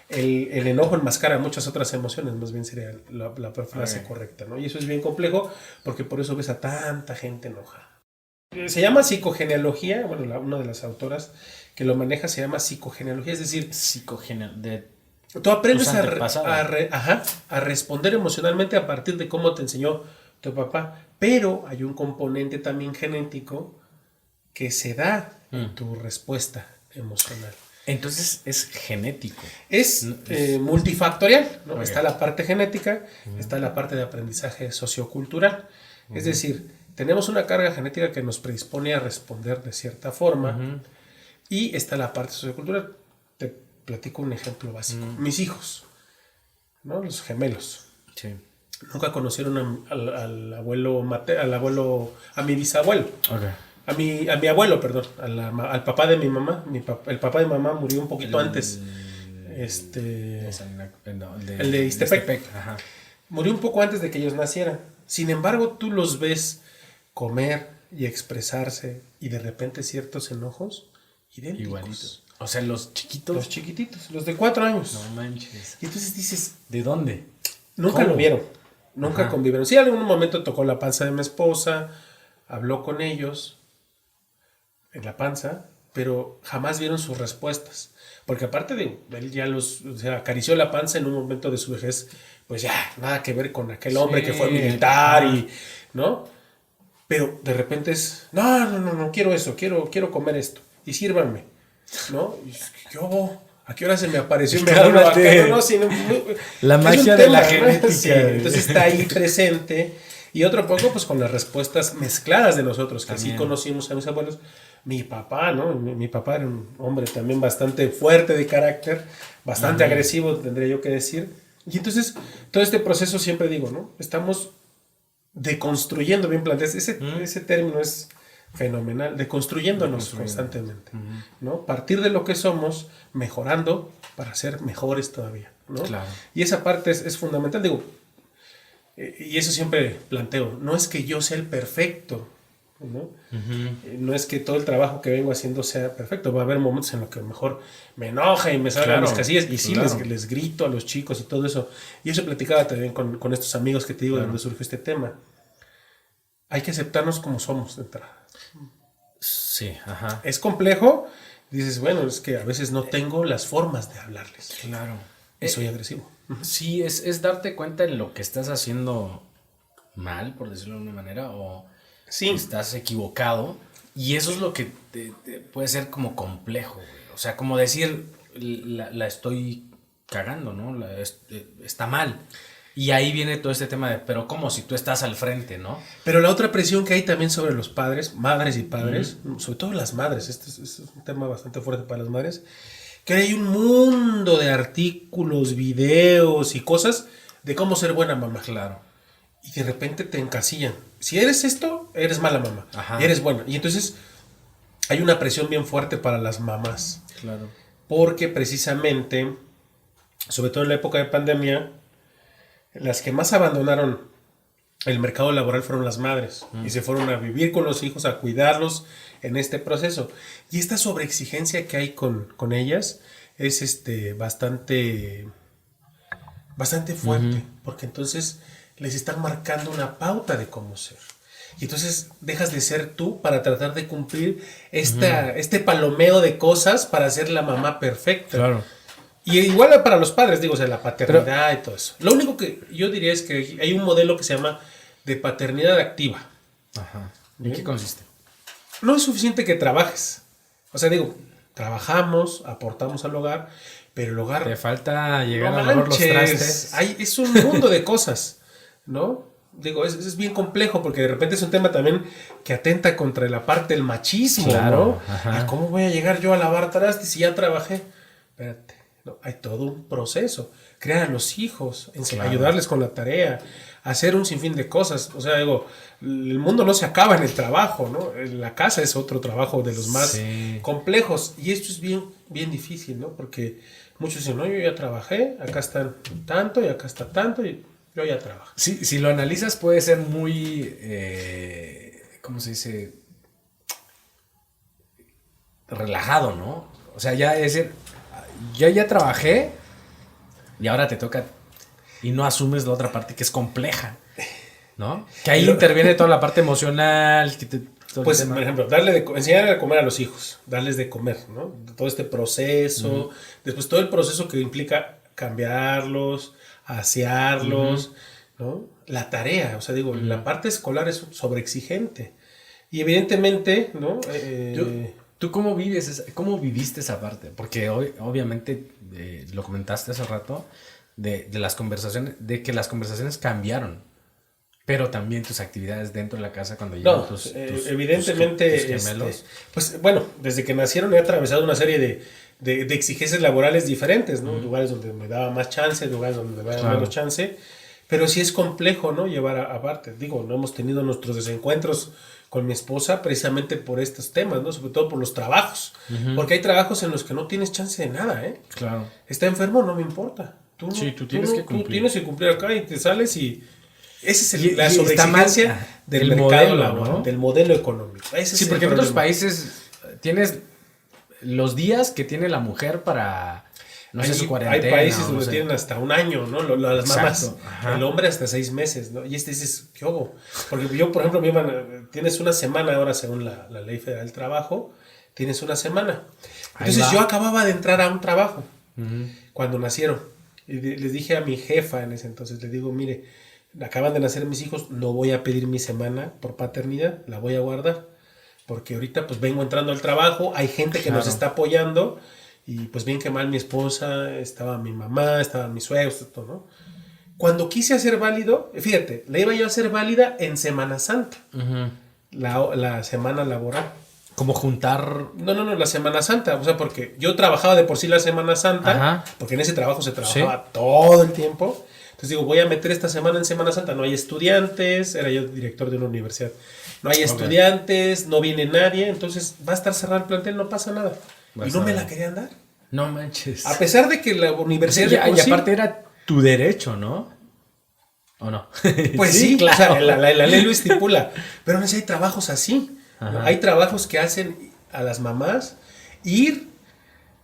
el enojo enmascara muchas otras emociones, más bien sería la frase correcta, ¿no? Y eso es bien complejo, porque por eso ves a tanta gente enojada. Se llama psicogenealogía, bueno, una de las autoras que lo maneja se llama psicogenealogía, es decir, tú aprendes a responder emocionalmente a partir de cómo te enseñó tu papá, pero hay un componente también genético que se da en tu respuesta emocional. Entonces es genético. Es multifactorial, ¿no? Okay. Está la parte genética, está la parte de aprendizaje sociocultural. Es decir, tenemos una carga genética que nos predispone a responder de cierta forma, y está la parte sociocultural. Te platico un ejemplo básico. Mis hijos, ¿no? Los gemelos. Sí. Nunca conocieron al abuelo a mi bisabuelo. Okay. A mi abuelo, perdón, al papá de mi mamá. El papá de mi mamá murió un poquito antes. El de Ixtepec. Ajá. Murió un poco antes de que ellos nacieran. Sin embargo, tú los ves comer y expresarse, y de repente ciertos enojos idénticos. Igualitos. O sea, los chiquitos. Los chiquititos, los de 4 años. No manches. Y entonces dices, ¿de dónde? Nunca lo vieron. Nunca convivieron. Sí, en algún momento tocó la panza de mi esposa, habló con ellos en la panza, pero jamás vieron sus respuestas. Porque aparte de él ya acarició la panza en un momento de su vejez, pues ya, nada que ver con aquel hombre que fue militar y, ¿no? Pero de repente es, no quiero eso, quiero comer esto, y sírvanme, ¿no? Y yo, ¿a qué hora se me apareció mi abuelo acá? La magia de la genética. Sí, entonces está ahí presente. Y otro poco, pues con las respuestas mezcladas de nosotros, que también. Así conocimos a mis abuelos. Mi papá, ¿no? Mi papá era un hombre también bastante fuerte de carácter, bastante agresivo, tendría yo que decir. Y entonces, todo este proceso siempre digo, ¿no? Estamos deconstruyendo, bien planteas. Ese término es fenomenal, deconstruyéndonos constantemente, ¿no? Partir de lo que somos, mejorando para ser mejores todavía, ¿no? Claro. Y esa parte es fundamental, digo, y eso siempre planteo, no es que yo sea el perfecto, ¿no? No es que todo el trabajo que vengo haciendo sea perfecto, va a haber momentos en los que mejor me enoja y me salgan mis casillas, y sí, les grito a los chicos y todo eso, y eso platicaba también con estos amigos que te digo de donde surgió este tema. Hay que aceptarnos como somos de entrada. Sí, ajá. Es complejo, dices, bueno, es que a veces no tengo las formas de hablarles. Claro. Y soy agresivo. Sí, es darte cuenta en lo que estás haciendo mal, por decirlo de una manera, o estás equivocado, y eso es lo que te puede ser como complejo, güey. O sea, como decir, la estoy cagando, ¿no? Está mal. Y ahí viene todo este tema de, pero ¿cómo? Si tú estás al frente, ¿no? Pero la otra presión que hay también sobre los padres, madres y padres, sobre todo las madres, este es un tema bastante fuerte para las madres, que hay un mundo de artículos, videos y cosas de cómo ser buena mamá. Claro. Y de repente te encasillan. Si eres esto, eres mala mamá. Ajá. Eres buena. Y entonces hay una presión bien fuerte para las mamás. Claro. Porque precisamente, sobre todo en la época de pandemia, las que más abandonaron el mercado laboral fueron las madres y se fueron a vivir con los hijos, a cuidarlos en este proceso. Y esta sobreexigencia que hay con ellas es bastante fuerte, porque entonces les están marcando una pauta de cómo ser. Y entonces dejas de ser tú para tratar de cumplir este palomeo de cosas para ser la mamá perfecta. Claro. Y igual para los padres, digo, o sea, la paternidad y todo eso. Lo único que yo diría es que hay un modelo que se llama de paternidad activa. Ajá. ¿En qué consiste? No es suficiente que trabajes. O sea, digo, trabajamos, aportamos al hogar, pero el hogar... Te falta llegar no a lavar los manches, trastes. es un mundo de cosas, ¿no? Digo, es bien complejo porque de repente es un tema también que atenta contra la parte del machismo, Claro, ¿no? ajá. ¿Cómo voy a llegar yo a lavar trastes si ya trabajé? Espérate, no, hay todo un proceso. Crear a los hijos, Claro. ayudarles con la tarea, hacer un sinfín de cosas. O sea, digo, el mundo no se acaba en el trabajo, ¿no? La casa es otro trabajo de los más complejos. Y esto es bien, bien difícil, ¿no? Porque muchos dicen, no, yo ya trabajé, acá están tanto y acá está tanto y yo ya trabajo. Sí, si lo analizas puede ser muy, ¿cómo se dice? Relajado, ¿no? O sea, ya es decir, yo ya trabajé y ahora te toca y no asumes la otra parte que es compleja, ¿no? Que ahí interviene toda la parte emocional. Pues, por ejemplo, enseñar a comer a los hijos, darles de comer, ¿no? Todo este proceso, después todo el proceso que implica cambiarlos, asearlos, ¿no? La tarea, o sea, digo, la parte escolar es sobreexigente. Y evidentemente, ¿no? ¿Tú cómo viviste esa parte? Porque hoy, obviamente, lo comentaste hace rato, de las conversaciones, de que las conversaciones cambiaron, pero también tus actividades dentro de la casa cuando llegan tus evidentemente, tus gemelos. Pues bueno, desde que nacieron he atravesado una serie de exigencias laborales diferentes, ¿no? Lugares donde me daba más chance, lugares donde me daba menos chance, pero sí es complejo, ¿no? Llevar aparte. Digo, no hemos tenido nuestros desencuentros con mi esposa precisamente por estos temas, ¿no? Sobre todo por los trabajos, porque hay trabajos en los que no tienes chance de nada, ¿eh? Claro. Está enfermo, no me importa. Tú tienes que cumplir acá y te sales y... Esa es la sobreexigencia del mercado laboral, ¿no? Del modelo económico. Sí, porque en otros países tienes los días que tiene la mujer para, no sé, su cuarentena. Hay países donde tienen hasta un año, ¿no? Las mamás. El hombre hasta 6 meses, ¿no? Y dices, ¿qué hago? Porque yo, por ejemplo, tienes una semana ahora según la Ley Federal del Trabajo, tienes una semana. Entonces yo acababa de entrar a un trabajo cuando nacieron. Y les dije a mi jefa en ese entonces, le digo, mire, acaban de nacer mis hijos, no voy a pedir mi semana por paternidad, la voy a guardar, porque ahorita pues vengo entrando al trabajo, hay gente que nos está apoyando, y pues bien que mal mi esposa, estaba mi mamá, estaban mis suegros, todo, ¿no? Cuando quise hacer válido, fíjate, la iba yo a hacer válida en Semana Santa, la semana laboral. Como juntar... No, la Semana Santa, o sea, porque yo trabajaba de por sí la Semana Santa, porque en ese trabajo se trabajaba todo el tiempo. Entonces digo, voy a meter esta semana en Semana Santa. No hay estudiantes, era yo director de una universidad. No hay estudiantes, no viene nadie, entonces va a estar cerrado el plantel, no pasa nada. Y no me la querían dar. No manches. A pesar de que la universidad... O sea, y aparte era tu derecho, ¿no? ¿O no? Pues sí, claro. O sea, la ley lo estipula. Pero no sé, hay trabajos así, ¿no? Hay trabajos que hacen a las mamás ir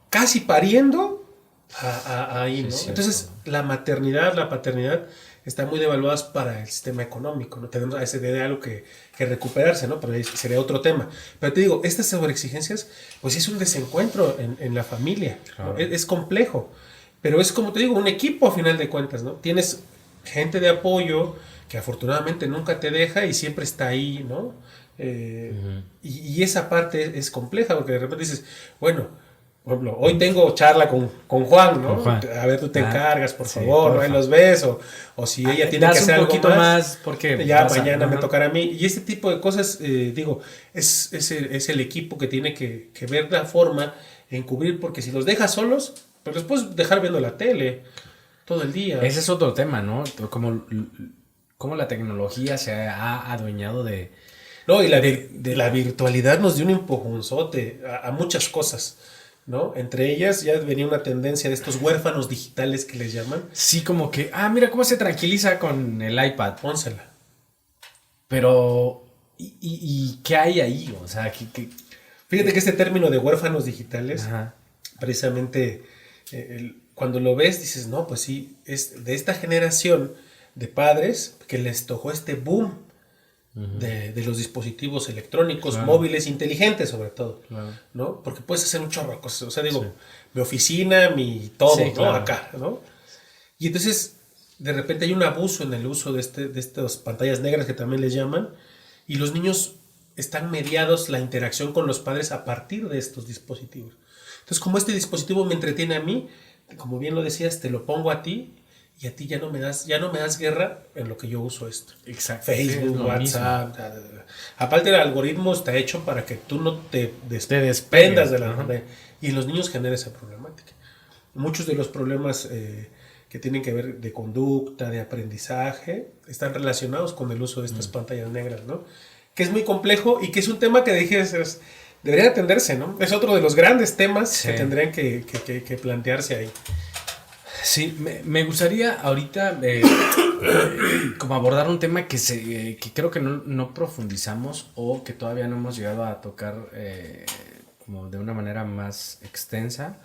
casi pariendo ahí, ¿no? Entonces, la maternidad, la paternidad están muy devaluadas para el sistema económico, ¿no? Tenemos ese de algo que recuperarse, ¿no? Pero ahí sería otro tema. Pero te digo, estas sobreexigencias, pues es un desencuentro en la familia, ¿no? Es complejo, pero es como te digo, un equipo a final de cuentas, ¿no? Tienes gente de apoyo que afortunadamente nunca te deja y siempre está ahí, ¿no? Y esa parte es compleja porque de repente dices, bueno, por ejemplo, hoy tengo charla con Juan, ¿no? Con Juan. A ver, tú te encargas, por favor, ¿no? Ahí los ves, o si ella tiene que hacer algo más, porque ya mañana me tocará a mí. Y este tipo de cosas, digo, es el equipo que tiene que ver la forma en cubrir, porque si los dejas solos, pues los puedes dejar viendo la tele todo el día. Ese es otro tema, ¿no? Como la tecnología se ha adueñado de... No, y la virtualidad nos dio un empujonzote a muchas cosas. ¿no? Entre ellas ya venía una tendencia de estos huérfanos digitales que les llaman. Sí, como que, mira cómo se tranquiliza con el iPad. Pónsela. Pero, ¿y qué hay ahí? O sea, Fíjate que este término de huérfanos digitales, Ajá. precisamente, cuando lo ves, dices, no, pues sí, es de esta generación de padres que les tocó este boom de los dispositivos electrónicos, Claro. móviles, inteligentes sobre todo, Claro. ¿no? Porque puedes hacer un chorro de cosas, o sea, digo, mi oficina, mi todo, Sí, ¿no? claro. Acá, ¿no? Y entonces, de repente hay un abuso en el uso de estas pantallas negras que también les llaman, y los niños están mediados la interacción con los padres a partir de estos dispositivos. Entonces, como este dispositivo me entretiene a mí, como bien lo decías, te lo pongo a ti y a ti ya no me das guerra en lo que yo uso esto. Exacto. Facebook, Es lo WhatsApp. Aparte el algoritmo está hecho para que tú no te despegues. desprendas de la Ajá. y en los niños genera esa problemática. Muchos de los problemas que tienen que ver de conducta, de aprendizaje, están relacionados con el uso de estas pantallas negras, ¿no? Que es muy complejo y que es un tema que debería atenderse, ¿no? Es otro de los grandes temas que tendrían que plantearse ahí. Sí, me gustaría ahorita como abordar un tema que creo que no profundizamos o que todavía no hemos llegado a tocar como de una manera más extensa.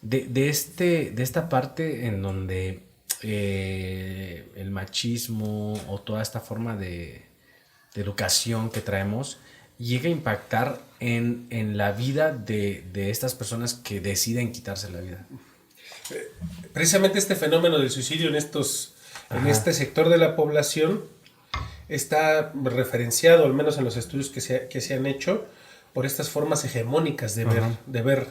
De esta parte en donde el machismo o toda esta forma de educación que traemos llega a impactar en la vida de estas personas que deciden quitarse la vida. Precisamente este fenómeno del suicidio en este sector de la población está referenciado, al menos en los estudios que se han hecho, por estas formas hegemónicas de ver,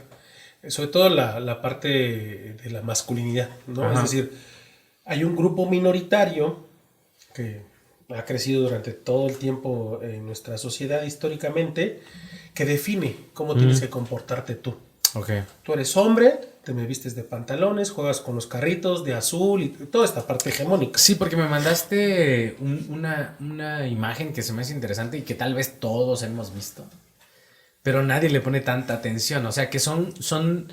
sobre todo la parte de la masculinidad, ¿no? Es decir, hay un grupo minoritario que ha crecido durante todo el tiempo en nuestra sociedad históricamente, que define cómo tienes que comportarte tú. Okay. Tú eres hombre, te me vistes de pantalones, juegas con los carritos de azul y toda esta parte hegemónica. Sí, porque me mandaste una imagen que se me hace interesante y que tal vez todos hemos visto, pero nadie le pone tanta atención. O sea, que son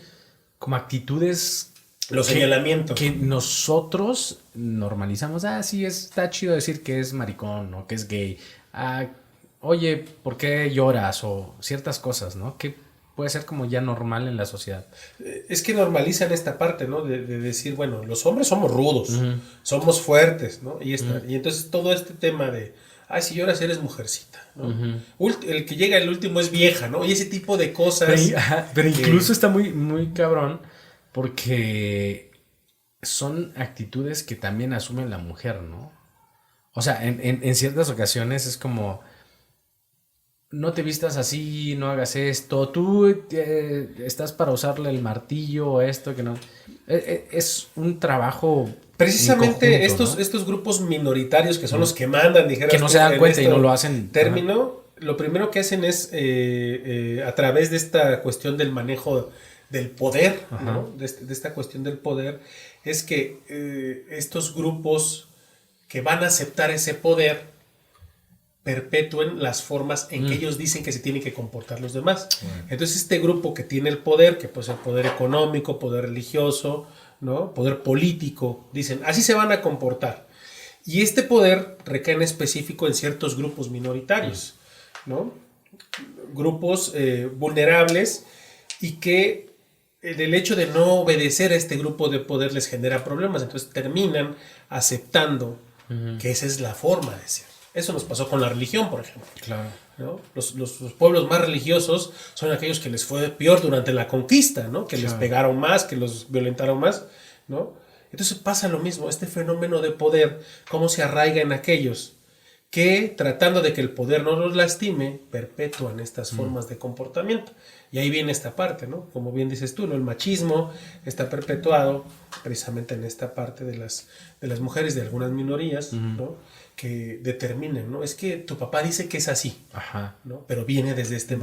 como actitudes... Los señalamientos. Que nosotros normalizamos. Sí, está chido decir que es maricón o que es gay. Oye, ¿por qué lloras? O ciertas cosas, ¿no? Que puede ser como ya normal en la sociedad. Es que normalizan esta parte, ¿no? De decir, bueno, los hombres somos rudos, somos fuertes, ¿no? Y entonces todo este tema de, si lloras eres mujercita, ¿no? El que llega el último es vieja, ¿no? Y ese tipo de cosas. Pero incluso está muy, muy cabrón porque son actitudes que también asume la mujer, ¿no? O sea, en ciertas ocasiones es como... No te vistas así, no hagas esto. Tú estás para usarle el martillo o esto que no. Es un trabajo. Precisamente conjunto, estos grupos minoritarios que son los que mandan, dijeras que no se dan cuenta y no lo hacen. Término, lo primero que hacen es a través de esta cuestión del manejo del poder, ¿no? De esta cuestión del poder, es que estos grupos que van a aceptar ese poder perpetúen las formas en que ellos dicen que se tienen que comportar los demás. Entonces este grupo que tiene el poder, que puede ser poder económico, poder religioso, ¿no? Poder político, dicen, así se van a comportar. Y este poder recae en específico en ciertos grupos minoritarios, ¿no? Grupos vulnerables y que el hecho de no obedecer a este grupo de poder les genera problemas. Entonces terminan aceptando que esa es la forma de ser. Eso nos pasó con la religión, por ejemplo. Claro. ¿No? Los pueblos más religiosos son aquellos que les fue peor durante la conquista, ¿no? Que les pegaron más, que los violentaron más, ¿no? Entonces pasa lo mismo, este fenómeno de poder, cómo se arraiga en aquellos que, tratando de que el poder no los lastime, perpetúan estas formas de comportamiento. Y ahí viene esta parte, ¿no? Como bien dices tú, ¿no? El machismo está perpetuado precisamente en esta parte de las mujeres, de algunas minorías, ¿no? Que determinan, ¿no? Es que tu papá dice que es así, ¿no? Pero viene desde este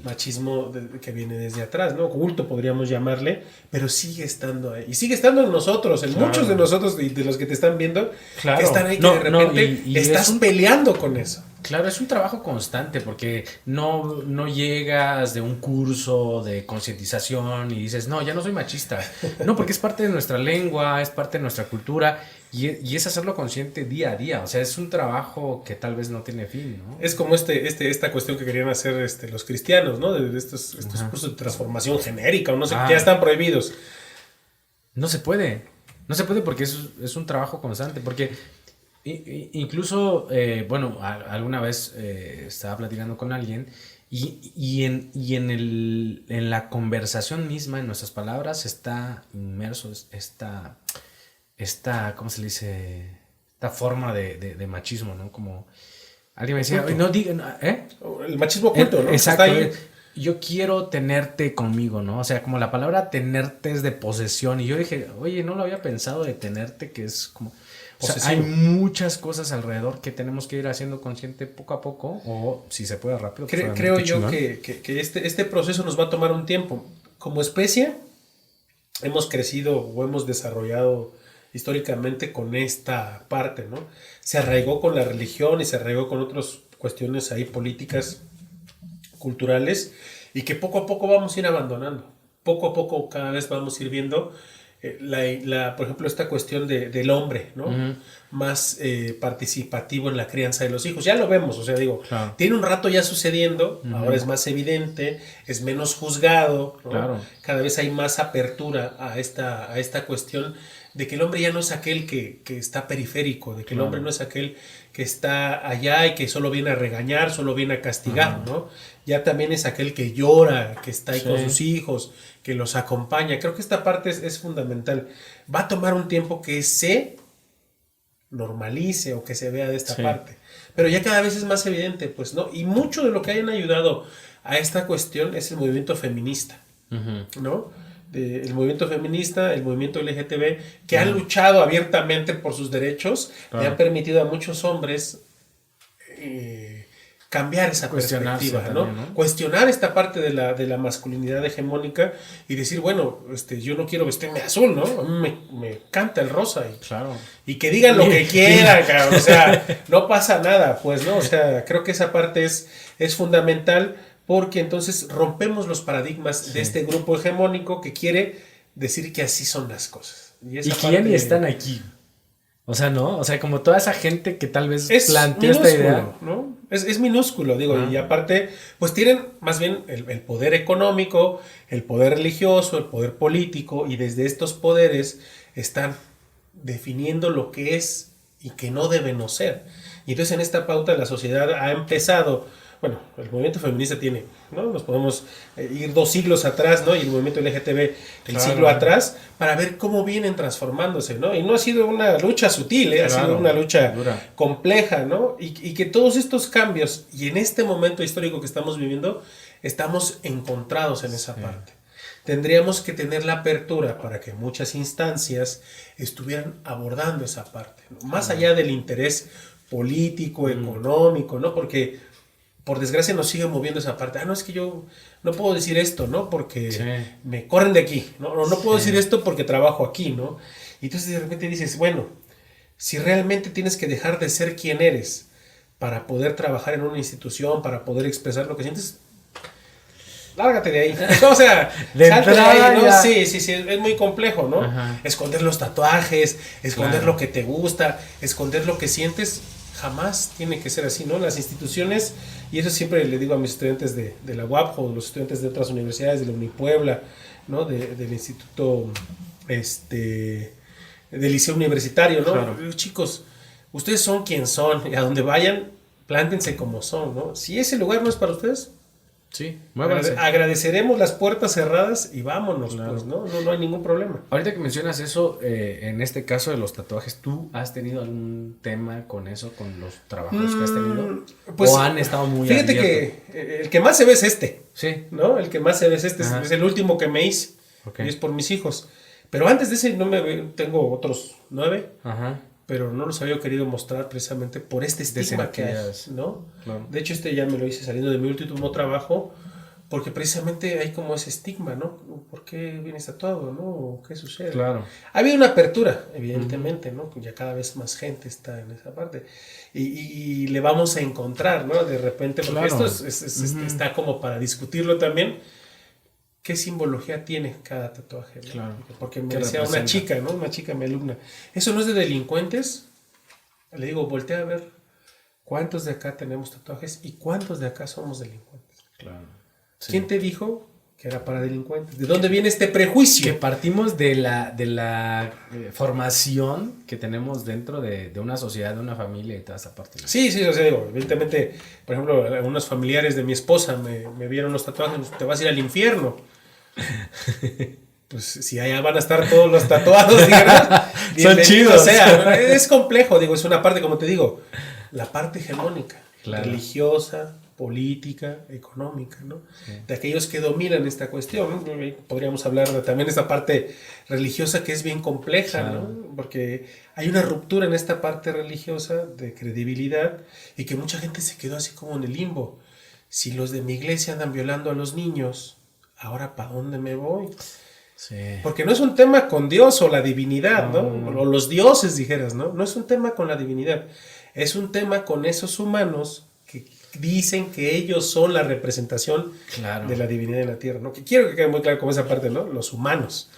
machismo que viene desde atrás, ¿no? Oculto podríamos llamarle, pero sigue estando ahí. Y sigue estando en nosotros, en muchos de nosotros y de los que te están viendo, que están ahí, que de repente estás peleando con eso. Claro, es un trabajo constante porque no llegas de un curso de concientización y dices, no, ya no soy machista. No, porque es parte de nuestra lengua, es parte de nuestra cultura y es hacerlo consciente día a día. O sea, es un trabajo que tal vez no tiene fin, ¿no? Es como esta cuestión que querían hacer los cristianos, ¿no? De estos Ajá. cursos de transformación genérica o no sé, que Ah, ya están prohibidos. no se puede. No se puede porque es un trabajo constante. Porque incluso, bueno, alguna vez estaba platicando con alguien en la conversación misma, en nuestras palabras, está inmerso ¿cómo se le dice? Esta forma de machismo, ¿no? Como alguien me decía, Oculto. no digan, ¿eh? El machismo oculto, ¿no? Exacto. Está ahí. Yo quiero tenerte conmigo, ¿no? O sea, como la palabra tenerte es de posesión. Y yo dije, oye, no lo había pensado de tenerte, que es como... O sea, hay Posesivo. muchas cosas alrededor que tenemos que ir haciendo consciente poco a poco, o si se puede rápido. Pues, Creo qué yo chingón. que este proceso nos va a tomar un tiempo. Como especie, hemos crecido o hemos desarrollado históricamente con esta parte, ¿no? Se arraigó con la religión y se arraigó con otras cuestiones ahí políticas, culturales, y que poco a poco vamos a ir abandonando. Poco a poco cada vez vamos a ir viendo por ejemplo, esta cuestión del hombre, ¿no? Ujú. Más participativo en la crianza de los hijos. Ya lo vemos, o sea, digo, Claro. tiene un rato ya sucediendo, Ujú. ahora es más evidente, es menos juzgado, ¿no? Claro. Cada vez hay más apertura a esta cuestión de que el hombre ya no es aquel que está periférico, de que el Claro. hombre no es aquel que está allá y que solo viene a regañar, solo viene a castigar, Ajá. ¿no? Ya también es aquel que llora, que está ahí Sí. con sus hijos, que los acompaña. Creo que esta parte es fundamental. Va a tomar un tiempo que se normalice o que se vea de esta Sí. parte. Pero ya cada vez es más evidente, pues, ¿no? Y mucho de lo que hayan ayudado a esta cuestión es el movimiento feminista, Ujú. ¿no? El movimiento feminista, el movimiento LGTB, que han luchado abiertamente por sus derechos, le Claro. han permitido a muchos hombres cambiar esa Cuestionarse perspectiva, ¿no? también, ¿no? Cuestionar esta parte de la masculinidad hegemónica y decir, bueno, yo no quiero vestirme azul, ¿no? A mí me encanta el rosa Claro. y que digan lo que quieran, cabrón, o sea, no pasa nada, pues, ¿no? O sea, creo que esa parte es fundamental porque entonces rompemos los paradigmas de este grupo hegemónico que quiere decir que así son las cosas. Y esa que ya ni parte están aquí. O sea, ¿no? O sea, como toda esa gente que tal vez es planteó esta minúsculo, idea. ¿no? Es minúsculo, digo, Ah. y aparte, pues tienen más bien el poder económico, el poder religioso, el poder político, y desde estos poderes están definiendo lo que es y que no debe no ser. Y entonces en esta pauta la sociedad ha empezado, bueno, el movimiento feminista tiene, ¿no? Nos podemos ir 2 siglos atrás, ¿no? Y el movimiento LGTB el Claro. siglo atrás, para ver cómo vienen transformándose, ¿no? Y no ha sido una lucha sutil, ha Claro, sido una lucha dura. compleja, ¿no? Y que todos estos cambios, y en este momento histórico que estamos viviendo, estamos encontrados en esa parte. Tendríamos que tener la apertura para que muchas instancias estuvieran abordando esa parte, ¿no? Más allá del interés político, económico, ¿no? Porque por desgracia nos sigue moviendo esa parte. Ah, no, es que yo no puedo decir esto, ¿no? Porque Sí. me corren de aquí, ¿no? O no puedo Sí. decir esto porque trabajo aquí, ¿no? Y entonces de repente dices, bueno, si realmente tienes que dejar de ser quien eres para poder trabajar en una institución, para poder expresar lo que sientes, lárgate de ahí. O sea, De salte de entrada ahí, ¿no? ya. Sí, es muy complejo, ¿no? Ajá. Esconder los tatuajes, esconder Claro. lo que te gusta, esconder lo que sientes, jamás tiene que ser así, ¿no? Las instituciones, y eso siempre le digo a mis estudiantes de la UAP o los estudiantes de otras universidades, de la Unipuebla, ¿no? Del Instituto, del Liceo Universitario, ¿no? Claro. Chicos, ustedes son quien son, y a donde vayan, plántense como son, ¿no? Si ese lugar no es para ustedes, Sí, muévanse. agradeceremos las puertas cerradas y vámonos, Claro. pues, ¿no? No hay ningún problema. Ahorita que mencionas eso, en este caso de los tatuajes, ¿tú has tenido algún tema con eso, con los trabajos que has tenido? Pues, ¿O han estado muy fíjate abiertos? que el que más se ve es este, Sí. ¿no? El que más se ve es este, Ajá. es el último que me hice, Ok. y es por mis hijos. Pero antes de ese no me veo, tengo otros 9, Ajá. pero no los había querido mostrar precisamente por este estigma que hay, sentidas. ¿no? Claro. De hecho, ya me lo hice saliendo de mi último trabajo, porque precisamente hay como ese estigma, ¿no? ¿Por qué vienes tatuado, no? ¿O qué sucede? Claro. Ha habido una apertura, evidentemente, ¿no? Ya cada vez más gente está en esa parte. Y le vamos a encontrar, ¿no? De repente, porque Claro. esto está como para discutirlo también. ¿Qué simbología tiene cada tatuaje? ¿No? Claro. Porque me ¿Qué decía una representa? chica, ¿no? Una chica, mi alumna. ¿Eso no es de delincuentes? Le digo, voltea a ver cuántos de acá tenemos tatuajes y cuántos de acá somos delincuentes. Claro. Sí. ¿Quién te dijo que era para delincuentes? ¿De dónde viene este prejuicio? Que partimos de la formación que tenemos dentro de una sociedad, de una familia y toda esa parte, ¿no? Sí, o sea, digo, evidentemente, por ejemplo, algunos familiares de mi esposa me vieron los tatuajes, te vas a ir al infierno. Pues si allá van a estar todos los tatuados, digamos, Son chidos. O sea, es complejo, digo, es una parte, como te digo, la parte hegemónica, Claro. religiosa, política, económica, ¿no? Sí. De aquellos que dominan esta cuestión, ¿no? Podríamos hablar también de esta parte religiosa que es bien compleja, claro. ¿No? Porque hay una ruptura en esta parte religiosa de credibilidad y que mucha gente se quedó así como en el limbo. Si los de mi iglesia andan violando a los niños, ¿ahora para dónde me voy? Sí. Porque no es un tema con Dios o la divinidad, ¿no? O los dioses, dijeras, ¿no? No es un tema con la divinidad. Es un tema con esos humanos que dicen que ellos son la representación claro. de la divinidad en la tierra, ¿no? Que quiero que quede muy claro como esa parte, ¿no? Los humanos.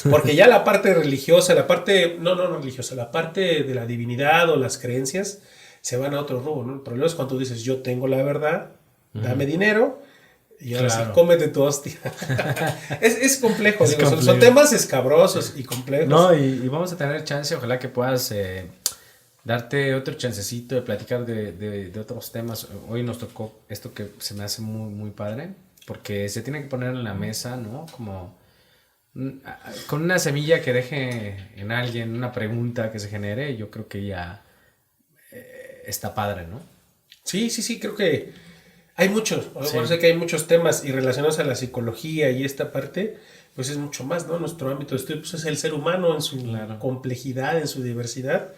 Porque ya la parte religiosa, la parte, no religiosa, la parte de la divinidad o las creencias se van a otro rumbo, ¿no? El problema es cuando tú dices, yo tengo la verdad, dame dinero, y ahora claro. Sí, cómete tu hostia. es complejo, digo, son temas escabrosos y complejos. No, y vamos a tener chance, ojalá que puedas darte otro chancecito de platicar de otros temas. Hoy nos tocó esto que se me hace muy, muy padre, porque se tiene que poner en la mesa, ¿no? Como con una semilla que deje en alguien, una pregunta que se genere, yo creo que ya está padre, ¿no? Sí, creo que hay muchos, sí. Sé que hay muchos temas y relacionados a la psicología y esta parte, pues es mucho más, ¿no? Nuestro ámbito de estudio pues es el ser humano en su claro. complejidad, en su diversidad.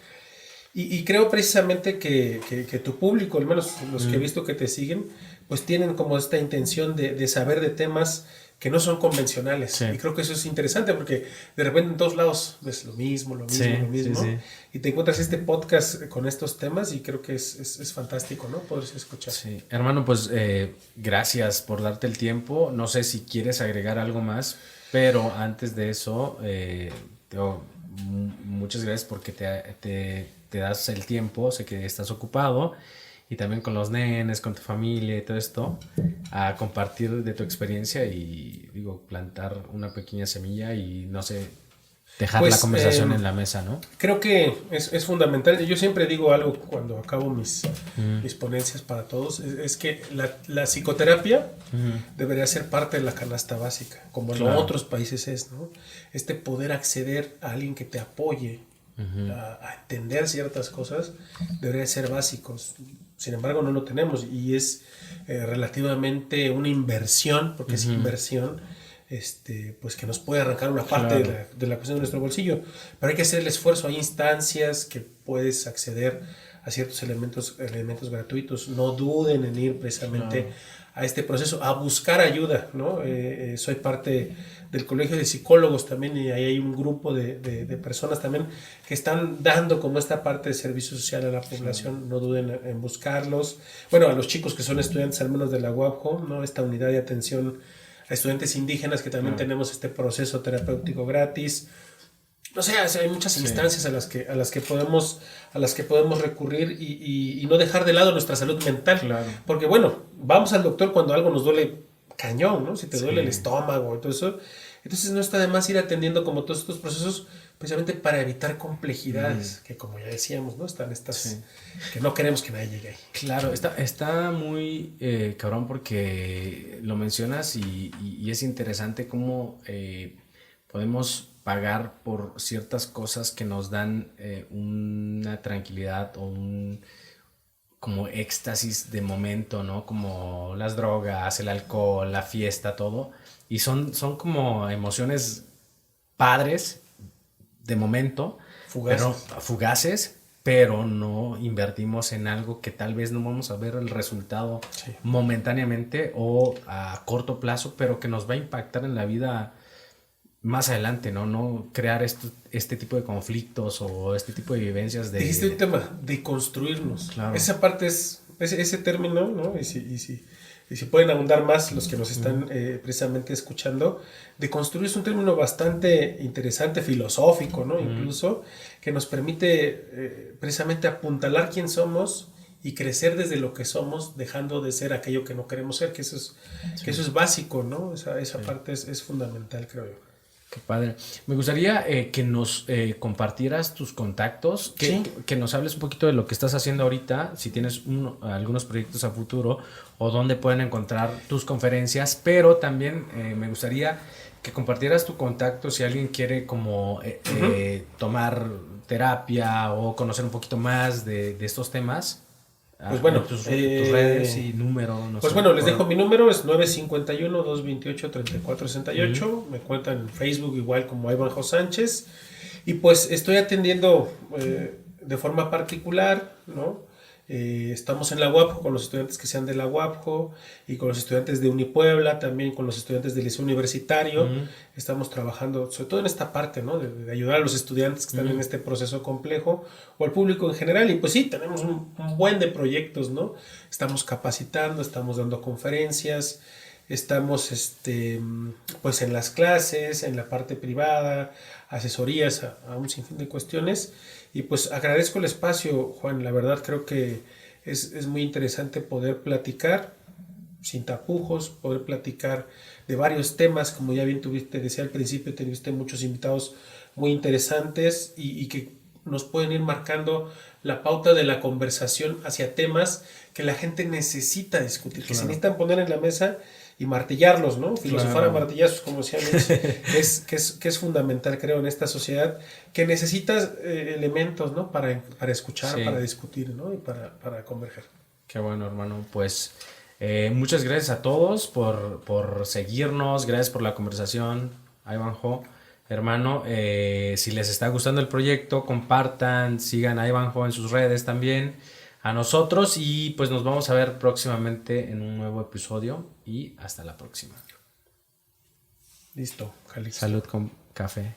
Y creo precisamente que tu público, al menos los que he visto que te siguen, pues tienen como esta intención de saber de temas que no son convencionales. Sí. Y creo que eso es interesante porque de repente en todos lados ves lo mismo. Sí. Y te encuentras este podcast con estos temas y creo que es fantástico, ¿no? Poder escuchar. Sí, hermano, pues gracias por darte el tiempo. No sé si quieres agregar algo más, pero antes de eso, muchas gracias porque te das el tiempo, sé que estás ocupado y también con los nenes, con tu familia y todo esto, a compartir de tu experiencia y digo, plantar una pequeña semilla y no sé, dejar pues, la conversación en la mesa, ¿no? Creo que es fundamental. Yo siempre digo algo cuando acabo mis ponencias para todos, es que la psicoterapia debería ser parte de la canasta básica, como claro. en otros países es, ¿no? Este poder acceder a alguien que te apoye a entender ciertas cosas debería ser básicos. Sin embargo, no lo tenemos y es relativamente una inversión, porque es inversión, pues que nos puede arrancar una parte claro. de la cuestión de nuestro bolsillo. Pero hay que hacer el esfuerzo. Hay instancias que puedes acceder a ciertos elementos gratuitos. No duden en ir precisamente a este proceso, a buscar ayuda, ¿no? Soy parte del colegio de psicólogos también y ahí hay un grupo de personas también que están dando como esta parte de servicio social a la población. No duden en buscarlos. Bueno, a los chicos que son estudiantes al menos de la UAPJO, ¿no? Esta unidad de atención a estudiantes indígenas que también tenemos este proceso terapéutico gratis. No sé, hay muchas instancias a las que podemos recurrir y no dejar de lado nuestra salud mental. Claro. Porque bueno, vamos al doctor cuando algo nos duele cañón, ¿no? Si te duele el estómago y todo eso. Entonces no está de más ir atendiendo como todos estos procesos precisamente para evitar complejidades que como ya decíamos, ¿no? Están estas que no queremos que nadie llegue ahí. Claro, está muy cabrón porque lo mencionas y es interesante cómo podemos pagar por ciertas cosas que nos dan una tranquilidad o un como éxtasis de momento, ¿no? Como las drogas, el alcohol, la fiesta, todo. Y son como emociones padres de momento, fugaces. Pero fugaces, pero no invertimos en algo que tal vez no vamos a ver el resultado momentáneamente o a corto plazo, pero que nos va a impactar en la vida más adelante, ¿no? No crear este tipo de conflictos o este tipo de vivencias de... Dijiste un tema, de construirnos. Claro. Esa parte es, ese término, ¿no? Y si pueden ahondar más los que nos están precisamente escuchando, de construir es un término bastante interesante, filosófico, ¿no? Incluso, que nos permite precisamente apuntalar quién somos y crecer desde lo que somos, dejando de ser aquello que no queremos ser, que eso es básico, ¿no? Esa parte es fundamental, creo yo. Qué padre. Me gustaría que nos compartieras tus contactos, que nos hables un poquito de lo que estás haciendo ahorita, si tienes algunos proyectos a futuro o dónde pueden encontrar tus conferencias, pero también me gustaría que compartieras tu contacto si alguien quiere como tomar terapia o conocer un poquito más de estos temas. Pues bueno, tus redes y número. No pues sé, bueno, les dejo mi número, es 951-228-3468. Me cuentan en Facebook igual como Ivanhoe Sánchez. Y pues estoy atendiendo de forma particular, ¿no? Estamos en la UAPJO con los estudiantes que sean de la UAPJO y con los estudiantes de Unipuebla, también con los estudiantes del Liceo Universitario. Estamos trabajando sobre todo en esta parte, ¿no? De ayudar a los estudiantes que están en este proceso complejo o al público en general. Y pues sí, tenemos un buen de proyectos, ¿no? Estamos capacitando, estamos dando conferencias, estamos pues en las clases, en la parte privada, asesorías a un sinfín de cuestiones. Y pues agradezco el espacio, Juan. La verdad creo que es muy interesante poder platicar sin tapujos, poder platicar de varios temas, como ya bien tuviste, decía al principio, tuviste muchos invitados muy interesantes y que nos pueden ir marcando la pauta de la conversación hacia temas que la gente necesita discutir, que se necesitan poner en la mesa y martillarlos, ¿no? Filosofar a martillazos, como decía Mitch, que es fundamental, creo, en esta sociedad, que necesitas elementos, ¿no? Para escuchar, para discutir, ¿no? Y para converger. Qué bueno, hermano. Pues muchas gracias a todos por seguirnos, gracias por la conversación, Ivanhoe. Hermano, si les está gustando el proyecto, compartan, sigan a Ivanhoe en sus redes también, a nosotros y pues nos vamos a ver próximamente en un nuevo episodio y hasta la próxima. Listo, Calixto. Salud con café.